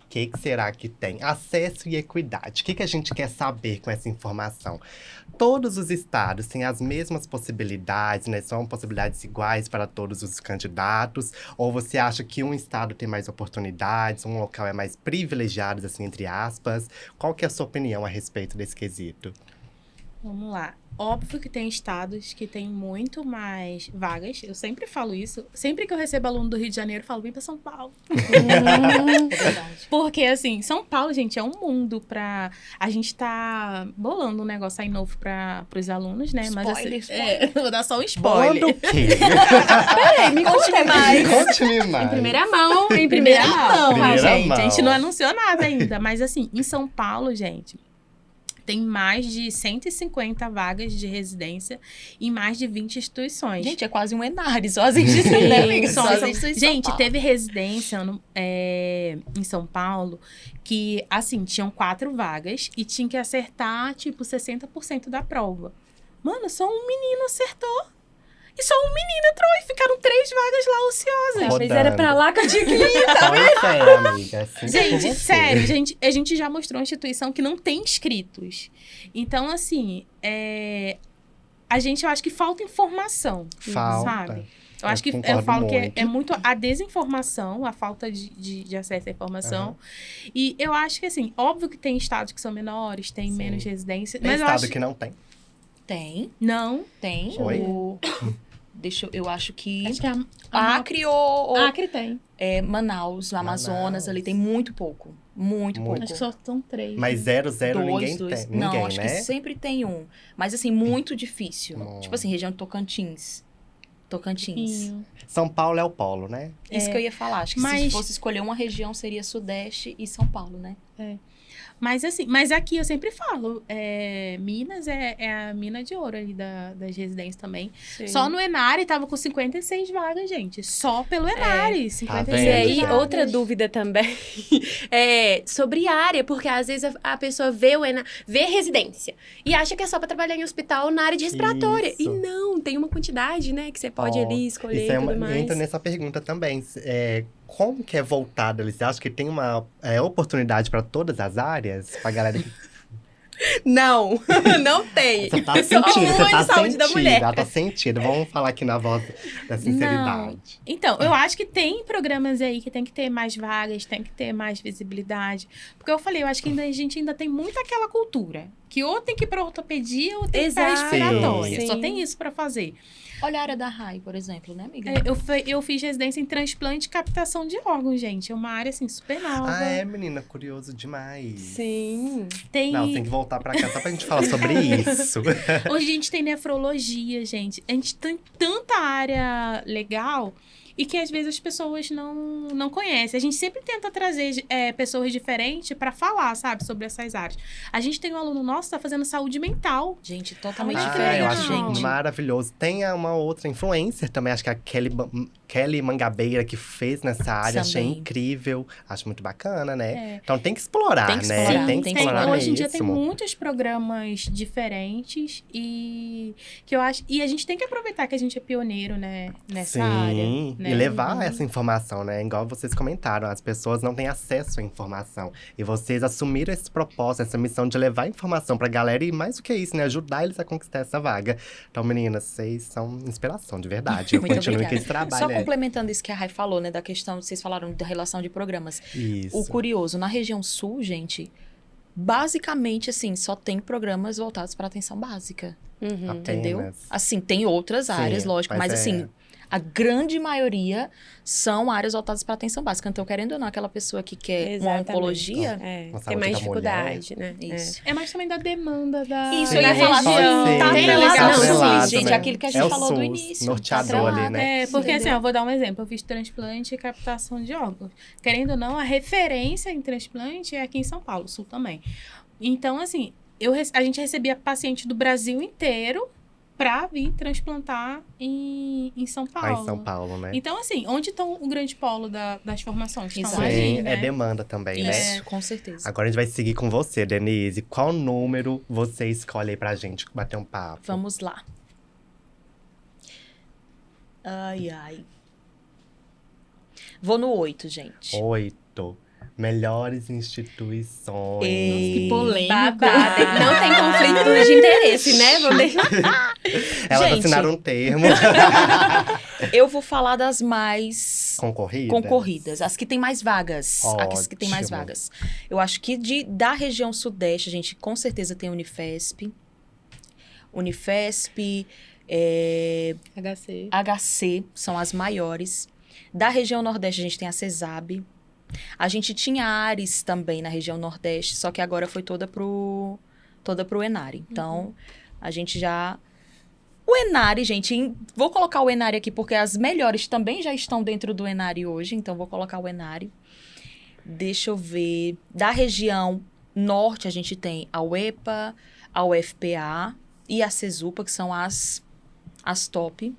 O que será que tem? Acesso e equidade. O que a gente quer saber com essa informação? Todos os estados têm as mesmas possibilidades, né? São possibilidades iguais para todos os candidatos? Ou você acha que um estado tem mais oportunidades, um local é mais privilegiado, assim, entre aspas? Qual que é a sua opinião a respeito desse quesito? Vamos lá. Óbvio que tem estados que tem muito mais vagas. Eu sempre falo isso. Sempre que eu recebo aluno do Rio de Janeiro, eu falo, vem pra São Paulo. É verdade. Porque, assim, São Paulo, gente, é um mundo pra... A gente tá bolando um negócio aí novo pros alunos, né? Mas, assim, Spoiler. vou dar só um spoiler. Bolando o quê? Peraí, me conte mais. Conte-me mais. Em primeira mão, em primeira mão. Primeira gente. mão. A gente não anunciou nada ainda. Mas, assim, em São Paulo, gente, tem mais de 150 vagas de residência em mais de 20 instituições. Gente, é quase um Enar, só as instituições, né, amiga? São- Só as são- instituições de São Gente, Paulo. teve residência em São Paulo que, assim, tinham 4 vagas e tinha que acertar, tipo, 60% da prova. Mano, só um menino acertou. E só um menino entrou e ficaram 3 vagas lá ociosas. Mas era pra lá que eu tinha que ir. Pois é, amiga. Assim por Gente, você. sério, a gente já mostrou uma instituição que não tem inscritos. Então, assim, eu acho que falta informação, Falta. sabe? Eu acho que eu concordo falo que muito. é muito a desinformação, a falta de acesso à informação. E eu acho que, assim, óbvio que tem estados que são menores, tem Sim. menos residência. Tem Mas eu estado acho que não tem. Tem, Não. tem. Oi? Eu acho que Acho que a Acre ou Acre tem. Manaus, Amazonas, Manaus. ali tem muito pouco. Muito pouco. Acho que só são 3. Mas 0, ninguém Dois. tem. Não, Ninguém, acho né? que sempre tem um. Mas assim, muito difícil. Não. Tipo assim, região de Tocantins. Tocantins. São Paulo é o polo, né? Isso que eu ia falar. Acho que se Mas- fosse escolher uma região, seria Sudeste e São Paulo, né? Mas assim, mas aqui eu sempre falo, Minas é a mina de ouro ali das residências também. Só no Enari tava com 56 vagas, gente. Só pelo Enari, 56 vendo, E aí, vagas. outra dúvida também é sobre área, porque às vezes a pessoa vê residência e acha que é só pra trabalhar em hospital na área de respiratória. Isso. E não, tem uma quantidade, né, que você pode Ó, ali escolher Isso e tudo mais. entra nessa pergunta também. Como que é voltado? Você acha que tem uma oportunidade para todas as áreas? Pra galera que Não, não tem. você tá Só sentindo, uma você de tá saúde da sentindo. mulher. Ela tá sentindo. Vamos falar aqui na voz da sinceridade. Então, eu acho que tem programas aí que tem que ter mais vagas, tem que ter mais visibilidade. Porque eu falei, eu acho que a gente ainda tem muito aquela cultura. Que ou tem que ir pra ortopedia ou tem que ir pra Exato, respiratória. sim. Só tem isso pra fazer. Olha a área da RAI, por exemplo, né, amiga? Eu fiz residência em transplante e captação de órgãos, gente. É uma área, assim, super nova. Ah, é, menina? Curioso demais. Sim. Não, tem que voltar pra cá só pra gente falar sobre isso. Hoje a gente tem nefrologia, gente. A gente tem tanta área legal e que às vezes as pessoas não conhecem. A gente sempre tenta trazer pessoas diferentes pra falar, sabe, sobre essas áreas. A gente tem um aluno nosso que tá fazendo saúde mental. Gente, totalmente Ah, diferente, eu acho gente. maravilhoso. Tem uma outra influencer também, acho que é a Kelly Mangabeira, que fez nessa área. Achei Também. incrível. Acho muito bacana, né? É. Então tem que explorar, Tem que né? explorar, Tem que tem que explorar explorar. Hoje em dia tem mesmo. muitos programas diferentes e que eu acho. E a gente tem que aproveitar que a gente é pioneiro, né, nessa Sim, área. Né? e levar essa informação, né? Igual vocês comentaram, as pessoas não têm acesso à informação. E vocês assumiram esse propósito, essa missão de levar informação pra galera e mais do que isso, né? Ajudar eles a conquistar essa vaga. Então, meninas, vocês são inspiração, de verdade. Eu Muito continuo com obrigada. esse trabalho. Só né? complementando isso que a Rai falou, né, da questão, vocês falaram da relação de programas. Isso. O curioso, na região sul, gente, basicamente, assim, só tem programas voltados para atenção básica, Uhum. entendeu? Apenas. Assim, tem outras Sim, áreas, lógico, mas é. assim, a grande maioria são áreas voltadas para atenção básica. Então, querendo ou não, aquela pessoa que quer uma Exatamente. oncologia, É, Uma tem saúde mais da dificuldade, né? isso. É mais também da demanda da. Isso, Sim, eu ia falar, região. pode ser. tá Tem atrelado ligação. ao Atrelado, SUS, gente, né? aquilo que a gente É o falou do SUS, início. norteador tá ali, atrelado. né? É, porque Entendeu? assim, eu vou dar um exemplo. Eu fiz transplante e captação de órgãos. Querendo ou não, a referência em transplante é aqui em São Paulo, Sul também. Então, assim, a gente recebia paciente do Brasil inteiro pra vir transplantar em São Paulo. Lá em São Paulo, né? Então, assim, onde estão o grande polo das formações? Estão Exato. ali, Sim, né? é demanda também, né? Isso, com certeza. Agora a gente vai seguir com você, Denise. Qual número você escolhe aí pra gente bater um papo? Vamos lá. Ai, ai. Vou no 8, gente. 8. Melhores instituições. Ei. Que polêmico. Babado. Não tem conflito de interesse, né? Vou deixar. Elas Gente. assinaram um termo. Eu vou falar das mais Concorridas. as que tem mais vagas. As que tem mais Ótimo. vagas. Eu acho que da região sudeste, a gente com certeza tem a Unifesp. HC. HC, são as maiores. Da região nordeste, a gente tem a CESAB. A gente tinha a Ares também na região nordeste, só que agora foi toda pro Enare. Então, a gente já... O Enare, gente, vou colocar o Enare aqui porque as melhores também já estão dentro do Enare hoje, então vou colocar o Enare. Deixa eu ver. Da região norte, a gente tem a UEPA, a UFPA e a CESUPA, que são as top.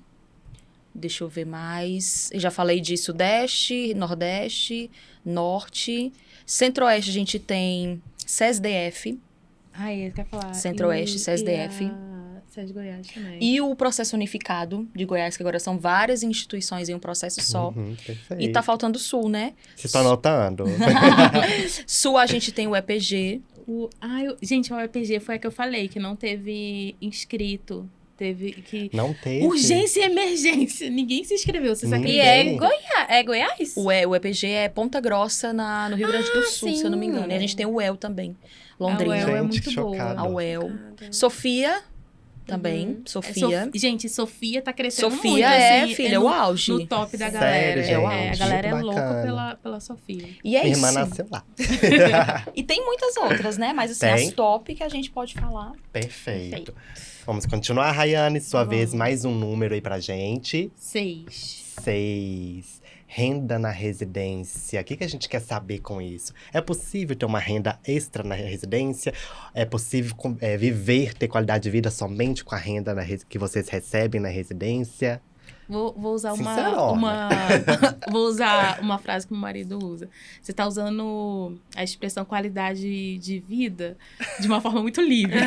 Deixa eu ver mais. Eu já falei de Sudeste, Nordeste, Norte. Centro-Oeste, a gente tem CESDF. Ai, eu quero falar. Centro-Oeste, CESDF. E a SES Goiás também. E o processo unificado de Goiás, que agora são várias instituições em um processo só. Uhum, perfeito. E tá faltando o Sul, né? Vocês estão anotando? Sul, a gente tem o EPG. Gente, a UEPG foi a que eu falei, que não teve inscrito. Teve que... Não teve. Urgência e emergência. Ninguém se inscreveu, vocês Ninguém. E acreditam? é Goiás? O EPG é Ponta Grossa, no Rio Grande do Sul, se eu não me sim. engano. E a gente tem o UEL também, A Londrina. UEL é Gente, muito chocado. A UEL. Sofia, também. Sofia. Gente, Sofia tá crescendo muito. Sofia é, assim, filha, no, o auge. no top da Sério, galera. gente? A galera é Muito louca bacana. pela Sofia. E é Minha isso. irmã nasceu lá. E tem muitas outras, né? Mas assim, Tem? as top que a gente pode falar. Perfeito. Vamos continuar, Rayane. Sua vez, mais um número aí pra gente. 6. 6. Renda na residência. O que a gente quer saber com isso? É possível ter uma renda extra na residência? É possível viver, ter qualidade de vida somente com a renda que vocês recebem na residência? Vou usar Sincerona. vou usar uma frase que meu marido usa. Você tá usando a expressão qualidade de vida de uma forma muito livre.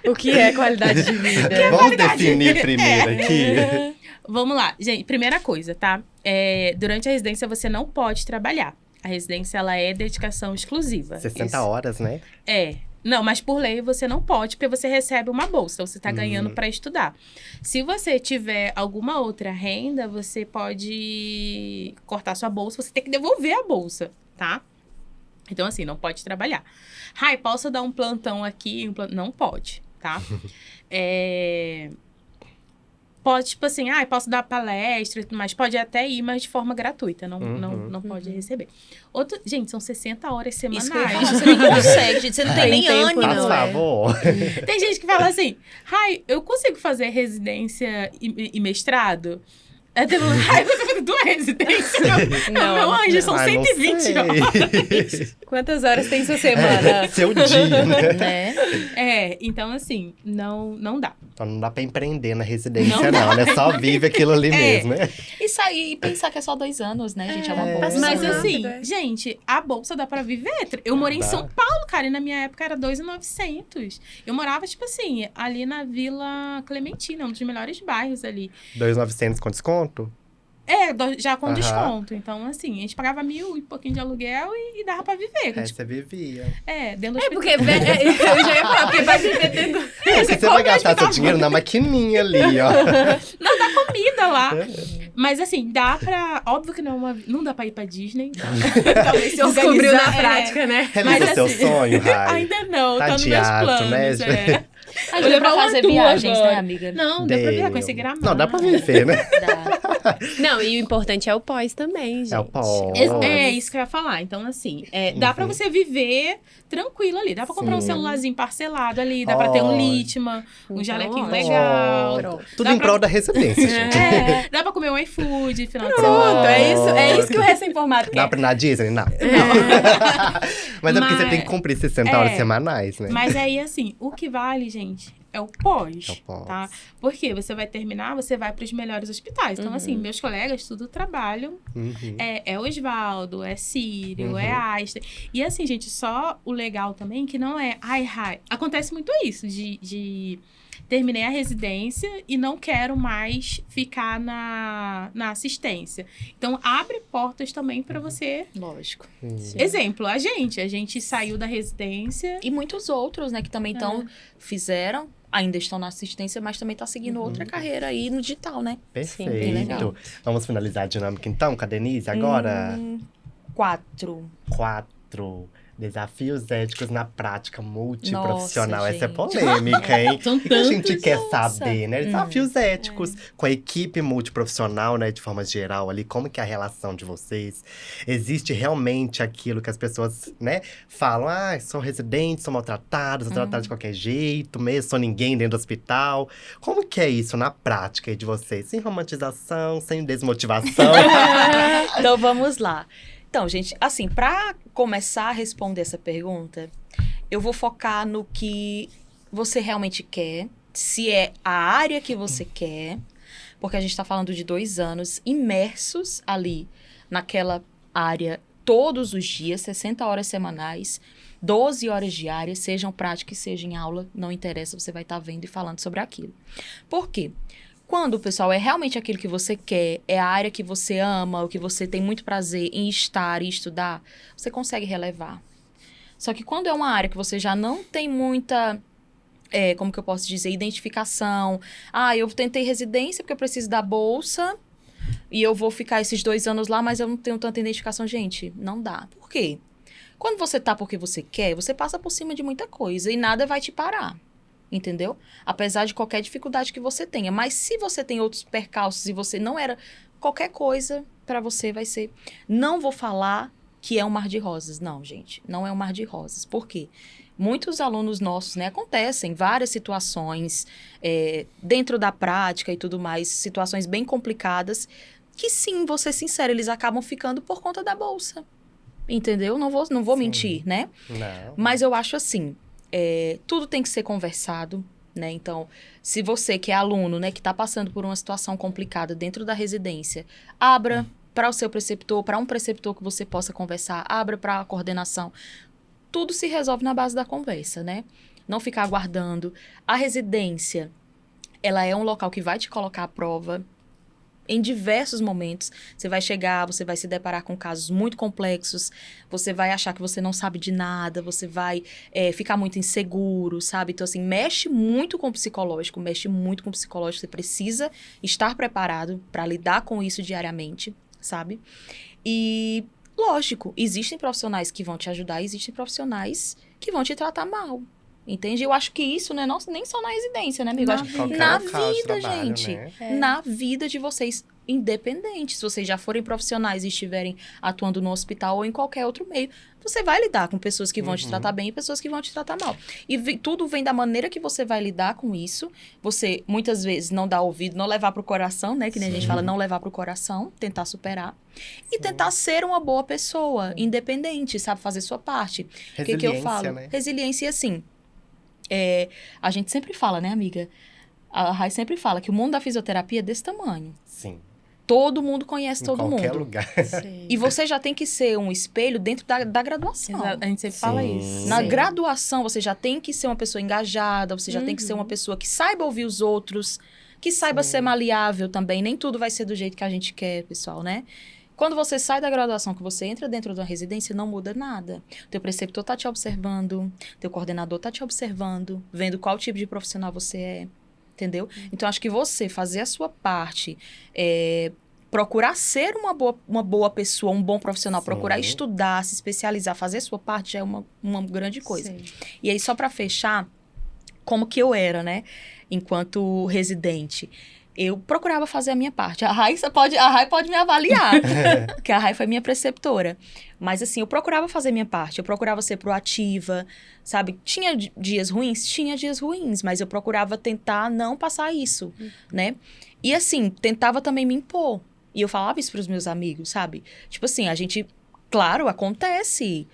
O que é qualidade de vida? Vamos definir primeiro aqui. Vamos lá. Gente, primeira coisa, tá? Durante a residência, você não pode trabalhar. A residência, ela é dedicação exclusiva. 60 horas, né? Não, mas por lei você não pode, porque você recebe uma bolsa. Então, você tá ganhando para estudar. Se você tiver alguma outra renda, você pode cortar sua bolsa. Você tem que devolver a bolsa, tá? Então, assim, não pode trabalhar. Rai, posso dar um plantão aqui? Não pode, tá? pode, tipo assim, posso dar palestra e tudo mais. Pode até ir, mas de forma gratuita. Não pode receber. Gente, são 60 horas semanais. Isso que eu ia falar, você nem consegue, gente. Você não tem nem tempo, ânimo. Faz não, favor. Tem gente que fala assim, eu consigo fazer residência e mestrado? Tem você vai fazer 2 residências? Meu anjo, são 120 horas. Quantas horas tem sua semana? Seu dia, né? Então assim, não dá. Então não dá pra empreender na residência, não, né? Só vive aquilo ali mesmo, né? E sair e pensar que é só 2 anos, né, gente? É uma bolsa. Mas rápido, assim, gente, a bolsa dá pra viver. Eu morei em São Paulo, cara, e na minha época era 2.900. Eu morava, tipo assim, ali na Vila Clementina, um dos melhores bairros ali. 2.900 com desconto? Já com desconto. Então, assim, a gente pagava 1.000 e pouquinho de aluguel e dava pra viver. Você vivia. Dentro do Porque eu já ia falar, porque vai viver tendo... Você vai gastar seu dinheiro na maquininha ali, ó. Não, dá comida lá. Mas assim, dá pra... Óbvio que não dá pra ir pra Disney. Talvez se Descobriu organizar, na prática, né? Realiza seu assim, sonho, Rai. Ainda não, Tá tá nos meus teatro, planos. né? Mas deu pra fazer viagens, né, amiga? Não, deu pra viajar, conhecer Gramado. Não, dá pra viver, né? Dá. Não, e o importante é o pós também, gente. É o pós. É isso que eu ia falar. Então, assim, dá pra você viver tranquilo ali. Dá pra comprar um celularzinho parcelado ali, dá pra ter um Litman, um Então, jalequinho ótimo. legal. Pronto. Tudo Dá em pra- prol da residência, gente. Dá pra comer um iFood final de Pronto, semana. é isso que o recém-formado Dá quer. pra ir na Disney? Não. Mas é porque você tem que cumprir 60 horas semanais, né? Mas aí, assim, o que vale, gente, é o pós. É o pós. Tá? Porque você vai terminar, você vai para os melhores hospitais. Então, assim, meus colegas tudo trabalham. Uhum. É Osvaldo, é Sírio, é Einstein. E assim, gente, só o legal também que não é... Acontece muito isso, de terminei a residência e não quero mais ficar na assistência. Então, abre portas também para você... Lógico. Exemplo, a gente saiu da residência... E muitos outros, né, que também fizeram, ainda estão na assistência, mas também tá seguindo outra carreira aí no digital, né? Perfeito. bem legal. Vamos finalizar a dinâmica então com a Denise agora? 4. 4. Desafios éticos na prática multiprofissional. Nossa, Essa é gente. polêmica, hein? São O que a gente tantos, quer nossa. saber, né? Desafios éticos com a equipe multiprofissional, né? De forma geral ali. Como que é a relação de vocês? Existe realmente aquilo que as pessoas, né? Falam, sou residente, sou maltratado, sou tratado de qualquer jeito mesmo, sou ninguém dentro do hospital. Como que é isso na prática aí de vocês? Sem romantização, sem desmotivação? Então, vamos lá. Então, gente, assim, para começar a responder essa pergunta, eu vou focar no que você realmente quer, se é a área que você quer, porque a gente está falando de 2 anos imersos ali naquela área todos os dias, 60 horas semanais, 12 horas diárias, sejam prática e seja em aula, não interessa, você vai estar vendo e falando sobre aquilo. Por quê? Quando, pessoal, é realmente aquilo que você quer, é a área que você ama, o que você tem muito prazer em estar e estudar, você consegue relevar. Só que quando é uma área que você já não tem muita, como que eu posso dizer, identificação. Eu tentei residência porque eu preciso da bolsa e eu vou ficar esses 2 anos lá, mas eu não tenho tanta identificação. Gente, não dá. Por quê? Quando você tá porque você quer, você passa por cima de muita coisa e nada vai te parar. Entendeu? Apesar de qualquer dificuldade que você tenha. Mas se você tem outros percalços e você não era... Qualquer coisa para você vai ser... Não vou falar que é um mar de rosas. Não, gente. Não é um mar de rosas. Por quê? Muitos alunos nossos, né? Acontecem várias situações dentro da prática e tudo mais. Situações bem complicadas. Que sim, vou ser sincera, eles acabam ficando por conta da bolsa. Entendeu? Não vou mentir, né? Não. Mas eu acho assim... tudo tem que ser conversado, né? Então, se você que é aluno, né, que está passando por uma situação complicada dentro da residência, abra para o seu preceptor, para um preceptor que você possa conversar, abra para a coordenação. Tudo se resolve na base da conversa, né? Não ficar aguardando. A residência, ela é um local que vai te colocar à prova. Em diversos momentos, você vai chegar, você vai se deparar com casos muito complexos, você vai achar que você não sabe de nada, você vai ficar muito inseguro, sabe? Então, assim, mexe muito com o psicológico, você precisa estar preparado para lidar com isso diariamente, sabe? E, lógico, existem profissionais que vão te ajudar, existem profissionais que vão te tratar mal. Entende? Eu acho que isso não é nem só na residência, né, amigo? Eu acho que Qualquer na local de vida, trabalho, gente. né? Na vida de vocês, independente. Se vocês já forem profissionais e estiverem atuando no hospital ou em qualquer outro meio, você vai lidar com pessoas que vão te tratar bem e pessoas que vão te tratar mal. E tudo vem da maneira que você vai lidar com isso. Você, muitas vezes, não dá ouvido, não levar pro coração, né? Que nem a gente fala, não levar pro coração, tentar superar. E tentar ser uma boa pessoa, independente, sabe? Fazer sua parte. O que eu falo? Né? Resiliência, assim... a gente sempre fala, né, amiga? A Rai sempre fala que o mundo da fisioterapia é desse tamanho. Sim. Todo mundo conhece todo Em qualquer mundo. lugar. Sim. E você já tem que ser um espelho dentro da graduação. A gente sempre fala isso. Na Sim. graduação, você já tem que ser uma pessoa engajada, você já tem que ser uma pessoa que saiba ouvir os outros, que saiba ser maleável também. Nem tudo vai ser do jeito que a gente quer, pessoal, né? Quando você sai da graduação, que você entra dentro da residência, não muda nada. Teu preceptor tá te observando, teu coordenador tá te observando, vendo qual tipo de profissional você é, entendeu? Então, acho que você fazer a sua parte, procurar ser uma boa pessoa, um bom profissional, Sim. procurar estudar, se especializar, fazer a sua parte já é uma grande coisa. Sim. E aí, só pra fechar, como que eu era, né? Enquanto residente. Eu procurava fazer a minha parte. A Rai pode me avaliar, porque a Rai foi minha preceptora. Mas, assim, eu procurava fazer a minha parte. Eu procurava ser proativa, sabe? Tinha dias ruins? Tinha dias ruins. Mas eu procurava tentar não passar isso, né? E, assim, tentava também me impor. E eu falava isso pros meus amigos, sabe? Tipo assim, a gente... Claro, acontece...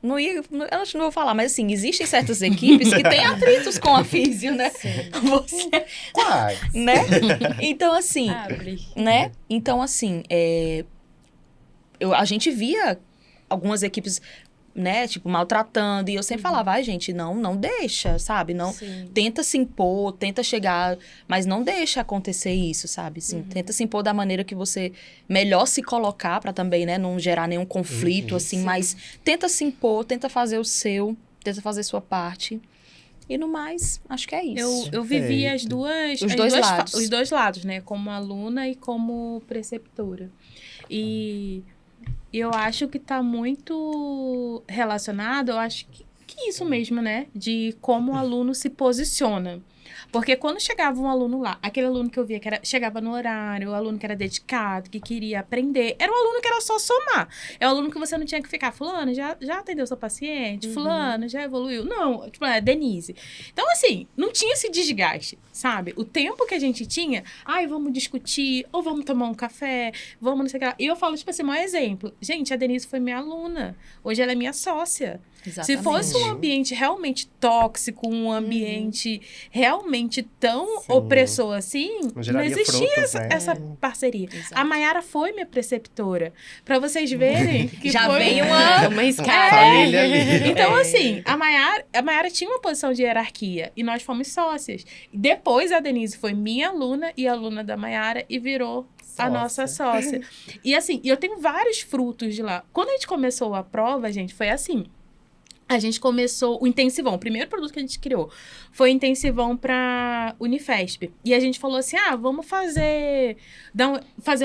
eu não vou falar, mas assim, existem certas equipes que têm atritos com a físio, né? Você, Quase. né? Então, assim, Abre. né? Então, assim, a gente via algumas equipes, né, tipo, maltratando, e eu sempre falava, ai, gente, não deixa, sabe? Não, Sim. tenta se impor, tenta chegar, mas não deixa acontecer isso, sabe? Assim, tenta se impor da maneira que você melhor se colocar pra também, né, não gerar nenhum conflito, assim, mas tenta se impor, tenta fazer o seu, tenta fazer a sua parte. E no mais, acho que é isso. Eu vivi Perfeito. Os dois lados. Os dois lados, né? Como aluna e como preceptora. E eu acho que tá muito relacionado, eu acho que isso mesmo, né? De como o aluno se posiciona. Porque quando chegava um aluno lá, aquele aluno que eu via que chegava no horário, o aluno que era dedicado, que queria aprender, era um aluno que era só somar. É um aluno que você não tinha que ficar, fulano, já atendeu seu paciente? Fulano, já evoluiu? Não, tipo, Denise. Então, assim, não tinha esse desgaste, sabe? O tempo que a gente tinha, vamos discutir, ou vamos tomar um café, vamos não sei o que lá. E eu falo, tipo assim, maior exemplo. Gente, a Denise foi minha aluna. Hoje ela é minha sócia. Exatamente. Se fosse um ambiente realmente tóxico, um ambiente realmente tão opressor assim, não geraria existia frutos, né? essa parceria. Exato. A Mayara foi minha preceptora. Pra vocês verem que Já foi... vem uma... Uma escada. Família ali. Então, assim, a Mayara tinha uma posição de hierarquia e nós fomos sócias. Depois a Denise foi minha aluna e aluna da Mayara e virou a nossa sócia. E assim, eu tenho vários frutos de lá. Quando a gente começou a prova, gente, foi assim. A gente começou o intensivão. O primeiro produto que a gente criou foi o intensivão para Unifesp. E a gente falou assim, vamos fazer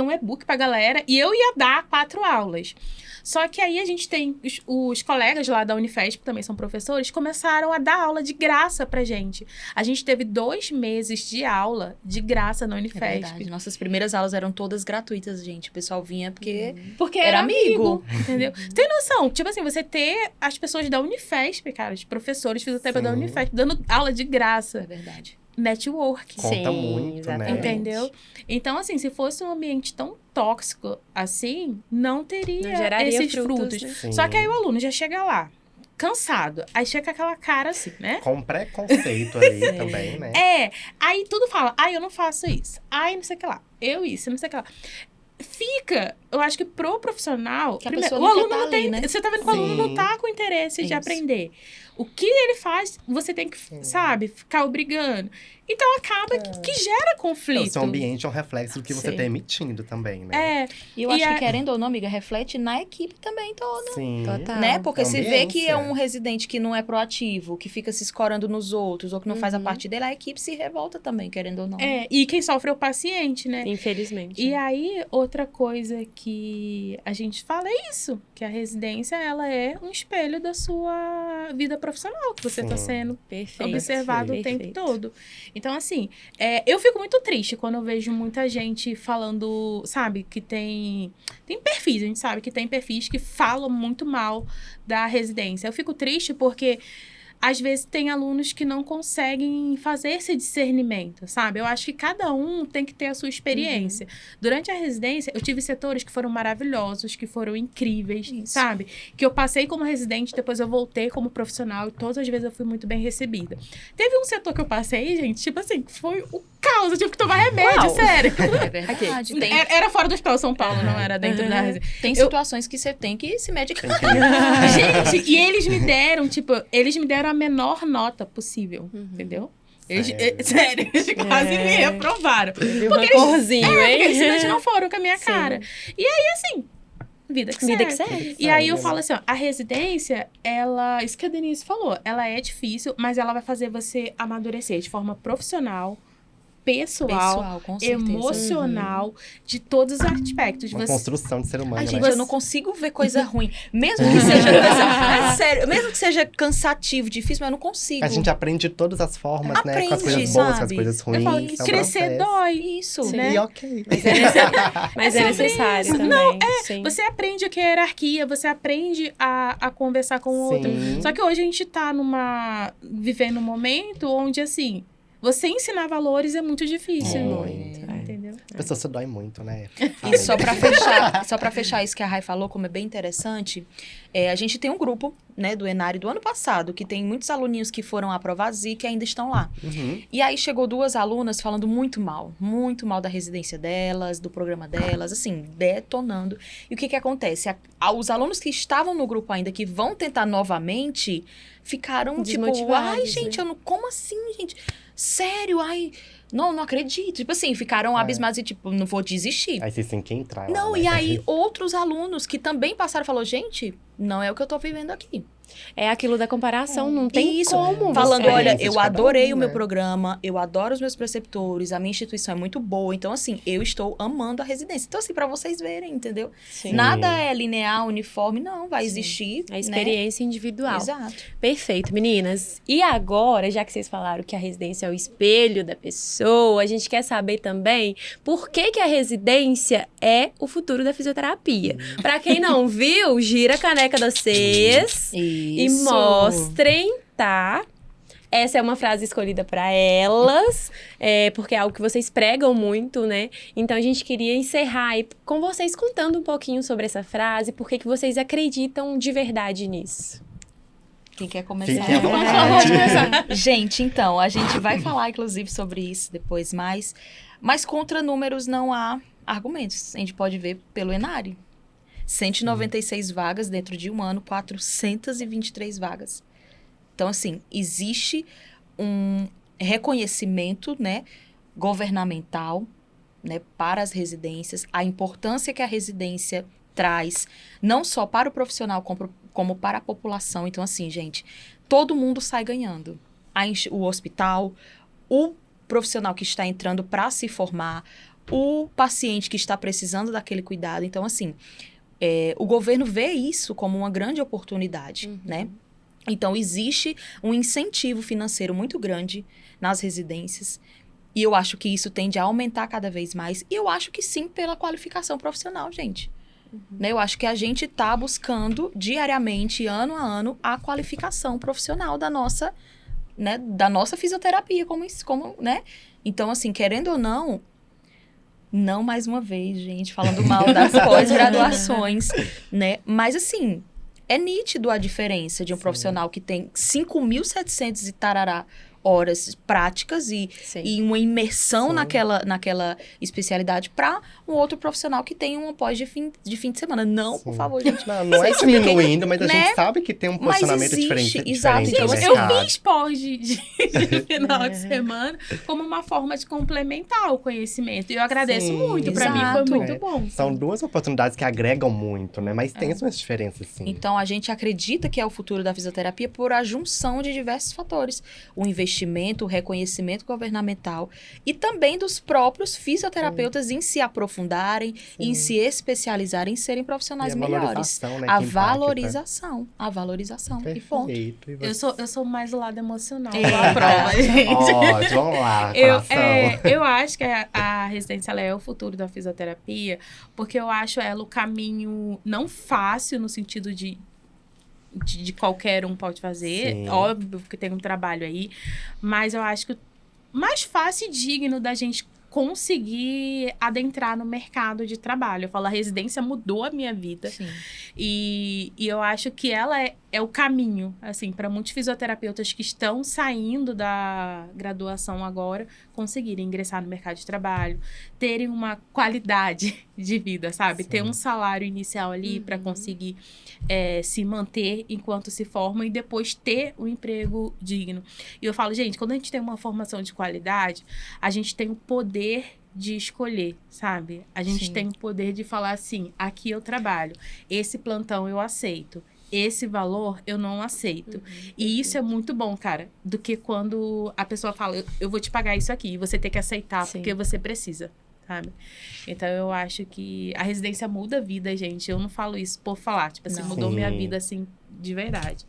um e-book pra galera. E eu ia dar 4 aulas. Só que aí a gente tem os colegas lá da Unifesp, que também são professores, começaram a dar aula de graça pra gente. A gente teve 2 meses de aula de graça na É Unifesp. verdade. Nossas primeiras aulas eram todas gratuitas, gente. O pessoal vinha porque Era amigo. Entendeu? Tem noção? Tipo assim, você ter as pessoas da Unifesp, cara, os professores fisioterapeutas da Unifesp, dando aula de É graça. verdade. Network. Conta Sim, muito, exatamente. né? Entendeu? Então, assim, se fosse um ambiente tão tóxico assim, não teria Não geraria esses frutos, frutos. né? Sim. Só que aí o aluno já chega lá, cansado. Aí chega com aquela cara assim, né? Com preconceito ali também, né? Aí tudo fala, eu não faço isso. Não sei o que lá. Eu isso, não sei o que lá. Fica, eu acho que pro profissional, Que a primeiro, pessoa o não quer aluno tá não ali, tem, né? você tá vendo que o aluno não tá com interesse de Isso. aprender. O que ele faz, você tem que, sabe, ficar obrigando. Então acaba que gera O conflito. seu ambiente é um reflexo do que você Sim. tá emitindo também, né? E eu E acho a- que, querendo ou não, amiga, reflete na equipe também toda. Sim. Total. Né? Porque se vê que é Ambiência. um residente que não é proativo, que fica se escorando nos outros, ou que não faz a parte dele, a equipe se revolta também, querendo ou não. E quem sofre é o paciente, né? Infelizmente. E aí, outra coisa que a gente fala é isso, que a residência, ela é um espelho da sua vida profissional, que você está sendo Perfeito. observado o tempo Perfeito. todo. Então, assim, eu fico muito triste quando eu vejo muita gente falando, sabe, que tem perfis, a gente sabe que tem perfis que falam muito mal da residência. Eu fico triste porque às vezes tem alunos que não conseguem fazer esse discernimento, sabe? Eu acho que cada um tem que ter a sua experiência. Durante a residência, eu tive setores que foram maravilhosos, que foram incríveis, sabe? Que eu passei como residente, depois eu voltei como profissional e todas as vezes eu fui muito bem recebida. Teve um setor que eu passei, gente, tipo assim, foi o caos, eu tive que tomar remédio, sério. É verdade. Tem, Era fora do Hospital São Paulo, não era dentro da residência. tem situações que você tem que se medicar. Gente, e eles me deram, a menor nota possível, entendeu? Sério, eles quase me reprovaram. Um rancorzinho, Porque hein? eles simplesmente não foram com a minha cara. E aí, assim, vida que segue. E aí eu falo assim, ó, a residência, ela... Isso que a Denise falou, ela é difícil, mas ela vai fazer você amadurecer de forma profissional, pessoal, com certeza. emocional, de todos os aspectos. Uma construção de ser humano, Ai, gente, né? eu não consigo ver coisa ruim. Mesmo que seja coisa... É sério, mesmo que seja cansativo, difícil, mas eu não consigo. A gente aprende de todas as formas, né? Com as Aprende, coisas boas, com as sabe? coisas Eu ruins. falo, é um crescer processo. dói. Isso. Sim. né? E ok. Mas é necessário também. Não, sim. Você aprende o que é hierarquia, você aprende a conversar com o outro. Sim. Só que hoje a gente tá vivendo um momento onde, assim, você ensinar valores é muito difícil. Muito, Entendeu? A pessoa se dói muito, né? E só pra fechar isso que a Rai falou, como é bem interessante, a gente tem um grupo, né, do Enari do ano passado, que tem muitos aluninhos que foram aprovados e que ainda estão lá. Uhum. E aí chegou 2 alunas falando muito mal da residência delas, do programa delas, assim, detonando. E o que acontece? Os alunos que estavam no grupo ainda, que vão tentar novamente, ficaram tipo, Desmotivados, ai, gente, como assim, gente? Sério, ai, não acredito. Tipo assim, ficaram abismados e tipo, não vou desistir. Aí vocês têm que entrar lá, Não, né? e aí outros alunos que também passaram falaram, gente, não é o que eu tô vivendo aqui. É aquilo da comparação, não tem Isso, como. falando, você- olha, experiência eu de cada adorei um, o meu né? programa, eu adoro os meus preceptores, a minha instituição é muito boa, então assim, eu estou amando a residência. Então assim, pra vocês verem, entendeu? Sim. Nada é linear, uniforme, não, vai existir, A experiência né? individual. Exato. Perfeito, meninas. E agora, já que vocês falaram que a residência é o espelho da pessoa, a gente quer saber também por que a residência é o futuro da fisioterapia. Pra quem não viu, gira a caneca da vocês e mostrem, tá? Essa é uma frase escolhida para elas, porque é algo que vocês pregam muito, né? Então, a gente queria encerrar aí com vocês contando um pouquinho sobre essa frase, por que vocês acreditam de verdade nisso. Quem quer começar? Fiquem à vontade. Gente, então, a gente vai falar, inclusive, sobre isso depois mais. Mas contra números não há argumentos. A gente pode ver pelo Enari. 196 vagas dentro de um ano, 423 vagas. Então, assim, existe um reconhecimento, né, governamental, né, para as residências, a importância que a residência traz, não só para o profissional, como para a população. Então, assim, gente, todo mundo sai ganhando. O hospital, o profissional que está entrando para se formar, o paciente que está precisando daquele cuidado. Então, assim, o governo vê isso como uma grande oportunidade, né? Então, existe um incentivo financeiro muito grande nas residências. E eu acho que isso tende a aumentar cada vez mais. E eu acho que sim, pela qualificação profissional, gente. Né? Eu acho que a gente está buscando diariamente, ano a ano, a qualificação profissional da nossa, né, fisioterapia, né? Então, assim, querendo ou não mais uma vez, gente, falando mal das pós-graduações, né? Mas, assim, é nítido a diferença de um profissional que tem 5.700 e tarará horas práticas e uma imersão naquela especialidade para um outro profissional que tem uma pós de fim de semana. Não, por favor, gente. Não é diminuindo, mas a né? gente sabe que tem um Mas posicionamento existe, diferente. exato. diferente no Gente, Então, eu mercado. fiz pós de final de semana como uma forma de complementar o conhecimento. E eu agradeço Sim, muito. Pra mim exato. foi muito bom. São duas oportunidades que agregam muito, né? Mas tem suas diferenças, sim. Então, a gente acredita que é o futuro da fisioterapia por a junção de diversos fatores. O investimento investimento, o reconhecimento governamental e também dos próprios fisioterapeutas em se aprofundarem, em se especializarem, em serem profissionais E a melhores. valorização, né, A que impacta. valorização. A valorização. E ponto. Perfeito. E Eu você? sou mais do lado emocional. Eita. A prova, gente. Ó, vamos lá, coração. Eu acho que a residência ela é o futuro da fisioterapia, porque eu acho ela o caminho não fácil no sentido de qualquer um pode fazer. Sim. Óbvio que tem um trabalho aí, mas eu acho que o mais fácil e digno da gente conseguir adentrar no mercado de trabalho. Eu falo, a residência mudou a minha vida. Sim. E eu acho que ela é o caminho, assim, para muitos fisioterapeutas que estão saindo da graduação agora, conseguirem ingressar no mercado de trabalho, terem uma qualidade de vida, sabe? Sim. Ter um salário inicial ali para conseguir se manter enquanto se formam e depois ter um emprego digno. E eu falo, gente, quando a gente tem uma formação de qualidade, a gente tem o poder de escolher, sabe? A gente Sim. tem o poder de falar assim, aqui eu trabalho, esse plantão eu aceito, esse valor eu não aceito. E isso é muito bom, cara, do que quando a pessoa fala, eu vou te pagar isso aqui, e você tem que aceitar Sim. porque você precisa, sabe? Então, eu acho que a residência muda a vida, gente. Eu não falo isso por falar, tipo assim, Não. mudou minha Sim. vida, assim, de verdade.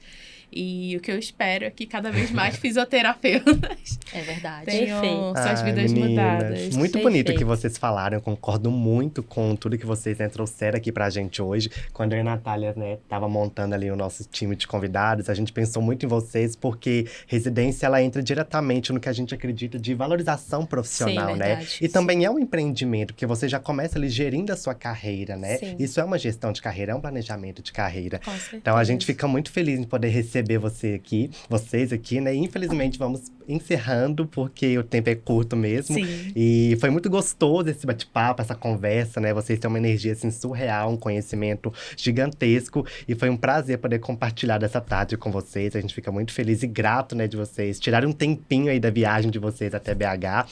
E o que eu espero é que cada vez mais fisioterapeutas É verdade. Perfeito. tenham suas Ai, vidas meninas, mudadas. Muito Perfeito. bonito o que vocês falaram. Eu concordo muito com tudo que vocês trouxeram aqui pra gente hoje. Quando eu e a Natália, tava montando ali o nosso time de convidados, a gente pensou muito em vocês, porque residência, ela entra diretamente no que a gente acredita de valorização profissional, Sim, né? verdade. E também é um empreendimento, porque você já começa ali gerindo a sua carreira, né? Sim. Isso é uma gestão de carreira, é um planejamento de carreira. Com certeza. Então a gente fica muito feliz em poder receber vocês aqui, né? E, infelizmente vamos encerrando, porque o tempo é curto mesmo. Sim. E foi muito gostoso esse bate-papo, essa conversa, né? Vocês têm uma energia assim surreal, um conhecimento gigantesco. E foi um prazer poder compartilhar dessa tarde com vocês. A gente fica muito feliz e grato, né, de vocês tirarem um tempinho aí da viagem de vocês até BH,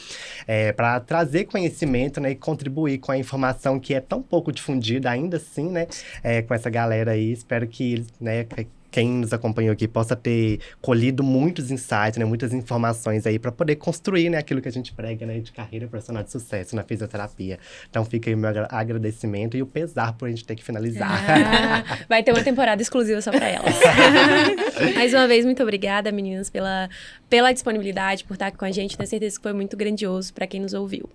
para trazer conhecimento, né, e contribuir com a informação que é tão pouco difundida ainda assim, né? Com essa galera aí. Espero que, né, quem nos acompanhou aqui possa ter colhido muitos insights, né, muitas informações aí para poder construir, né, aquilo que a gente prega, né, de carreira profissional de sucesso na fisioterapia. Então fica aí o meu agradecimento e o pesar por a gente ter que finalizar. Vai ter uma temporada exclusiva só pra elas. Mais uma vez, muito obrigada, meninas, pela disponibilidade, por estar aqui com a gente. Tenho certeza que foi muito grandioso pra quem nos ouviu.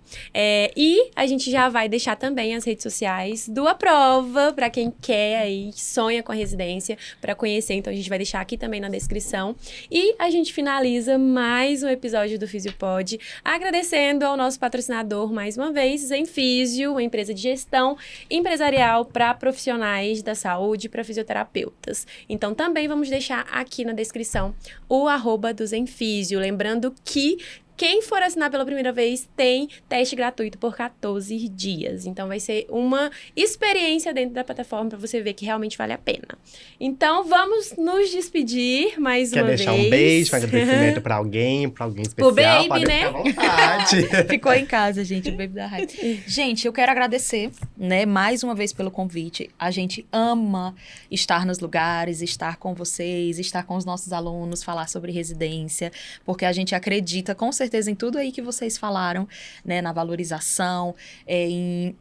E a gente já vai deixar também as redes sociais do Aprova, pra quem quer aí, sonha com a residência, pra conhecer. Então, a gente vai deixar aqui também na descrição. E a gente finaliza mais um episódio do Fisiopod, agradecendo ao nosso patrocinador, mais uma vez, Zenfísio, uma empresa de gestão empresarial para profissionais da saúde, para fisioterapeutas. Então, também vamos deixar aqui na descrição o @ do Zenfísio. Lembrando que quem for assinar pela primeira vez tem teste gratuito por 14 dias. Então, vai ser uma experiência dentro da plataforma para você ver que realmente vale a pena. Então, vamos nos despedir mais Quer uma deixar vez. um beijo, um agradecimento pra alguém especial? Baby, pode né? ficar à vontade. Ficou em casa, gente, o Baby da Raiva. Gente, eu quero agradecer, né, mais uma vez pelo convite. A gente ama estar nos lugares, estar com vocês, estar com os nossos alunos, falar sobre residência, porque a gente acredita, com certeza, em tudo aí que vocês falaram, né, na valorização, em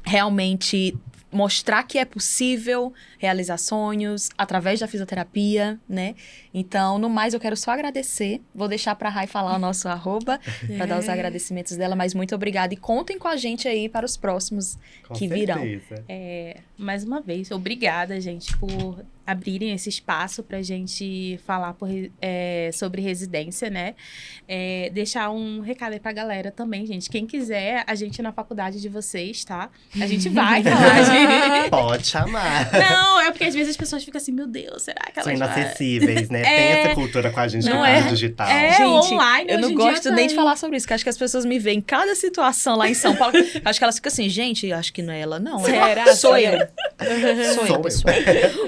realmente mostrar que é possível realizar sonhos através da fisioterapia, né? Então, no mais, eu quero só agradecer. Vou deixar para a Rai falar o nosso @ para dar os agradecimentos dela, mas muito obrigada e contem com a gente aí para os próximos Com que virão. certeza. Mais uma vez, obrigada, gente, por abrirem esse espaço pra gente falar sobre residência, né? Deixar um recado aí pra galera também, gente. Quem quiser, a gente na faculdade de vocês, tá? A gente vai falar de... Pode chamar. Não, é porque às vezes as pessoas ficam assim, meu Deus, será que São elas vão... inacessíveis, né? Tem essa cultura com a gente Não no é? mundo digital. É, Gente, online, eu não hoje em dia gosto nem de tem. falar sobre isso, que acho que as pessoas me veem em cada situação lá em São Paulo. Acho que elas ficam assim, gente, acho que não é ela, não. Será? Sou eu. Sou Sou eu, pessoal.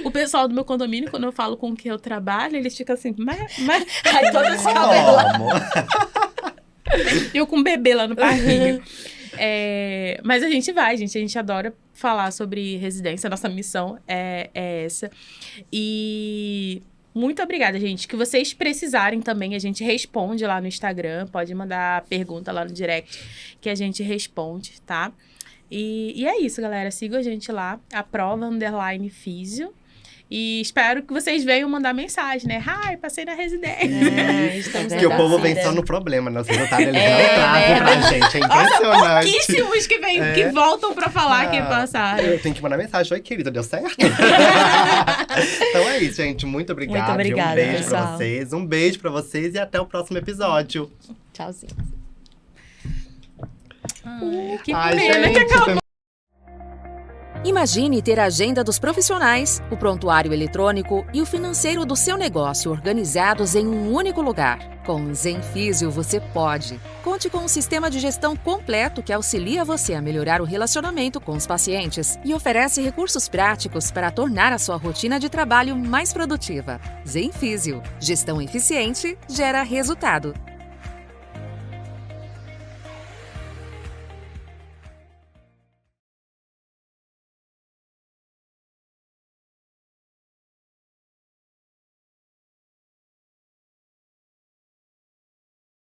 O pessoal do meu condomínio, quando eu falo com quem eu trabalho, eles ficam assim, mas... Ai, todas as cabelos lá. Como? Eu com um bebê lá no parquinho. Mas a gente adora falar sobre residência, nossa missão é essa. E Muito obrigada, gente. Que vocês precisarem também, a gente responde lá no Instagram. Pode mandar pergunta lá no direct que a gente responde, tá? E é isso, galera. Sigam a gente lá, @Físio. E espero que vocês venham mandar mensagem, né? Ai, passei na residência. Estamos Porque o povo vem só no problema, né? Os resultados eles não trazem pra gente. É impressionante. Pouquíssimos que voltam pra falar que passaram. Eu tenho que mandar mensagem. Oi, querida, deu certo? Então é isso, gente. Muito obrigado. Muito obrigada, um beijo pessoal. pra vocês. Um beijo pra vocês e até o próximo episódio. Tchauzinho. Que Ai, pena gente, que acabou. Imagine ter a agenda dos profissionais, o prontuário eletrônico e o financeiro do seu negócio organizados em um único lugar. Com o Zenfísio você pode. Conte com um sistema de gestão completo que auxilia você a melhorar o relacionamento com os pacientes e oferece recursos práticos para tornar a sua rotina de trabalho mais produtiva. Zenfísio. Gestão eficiente gera resultado.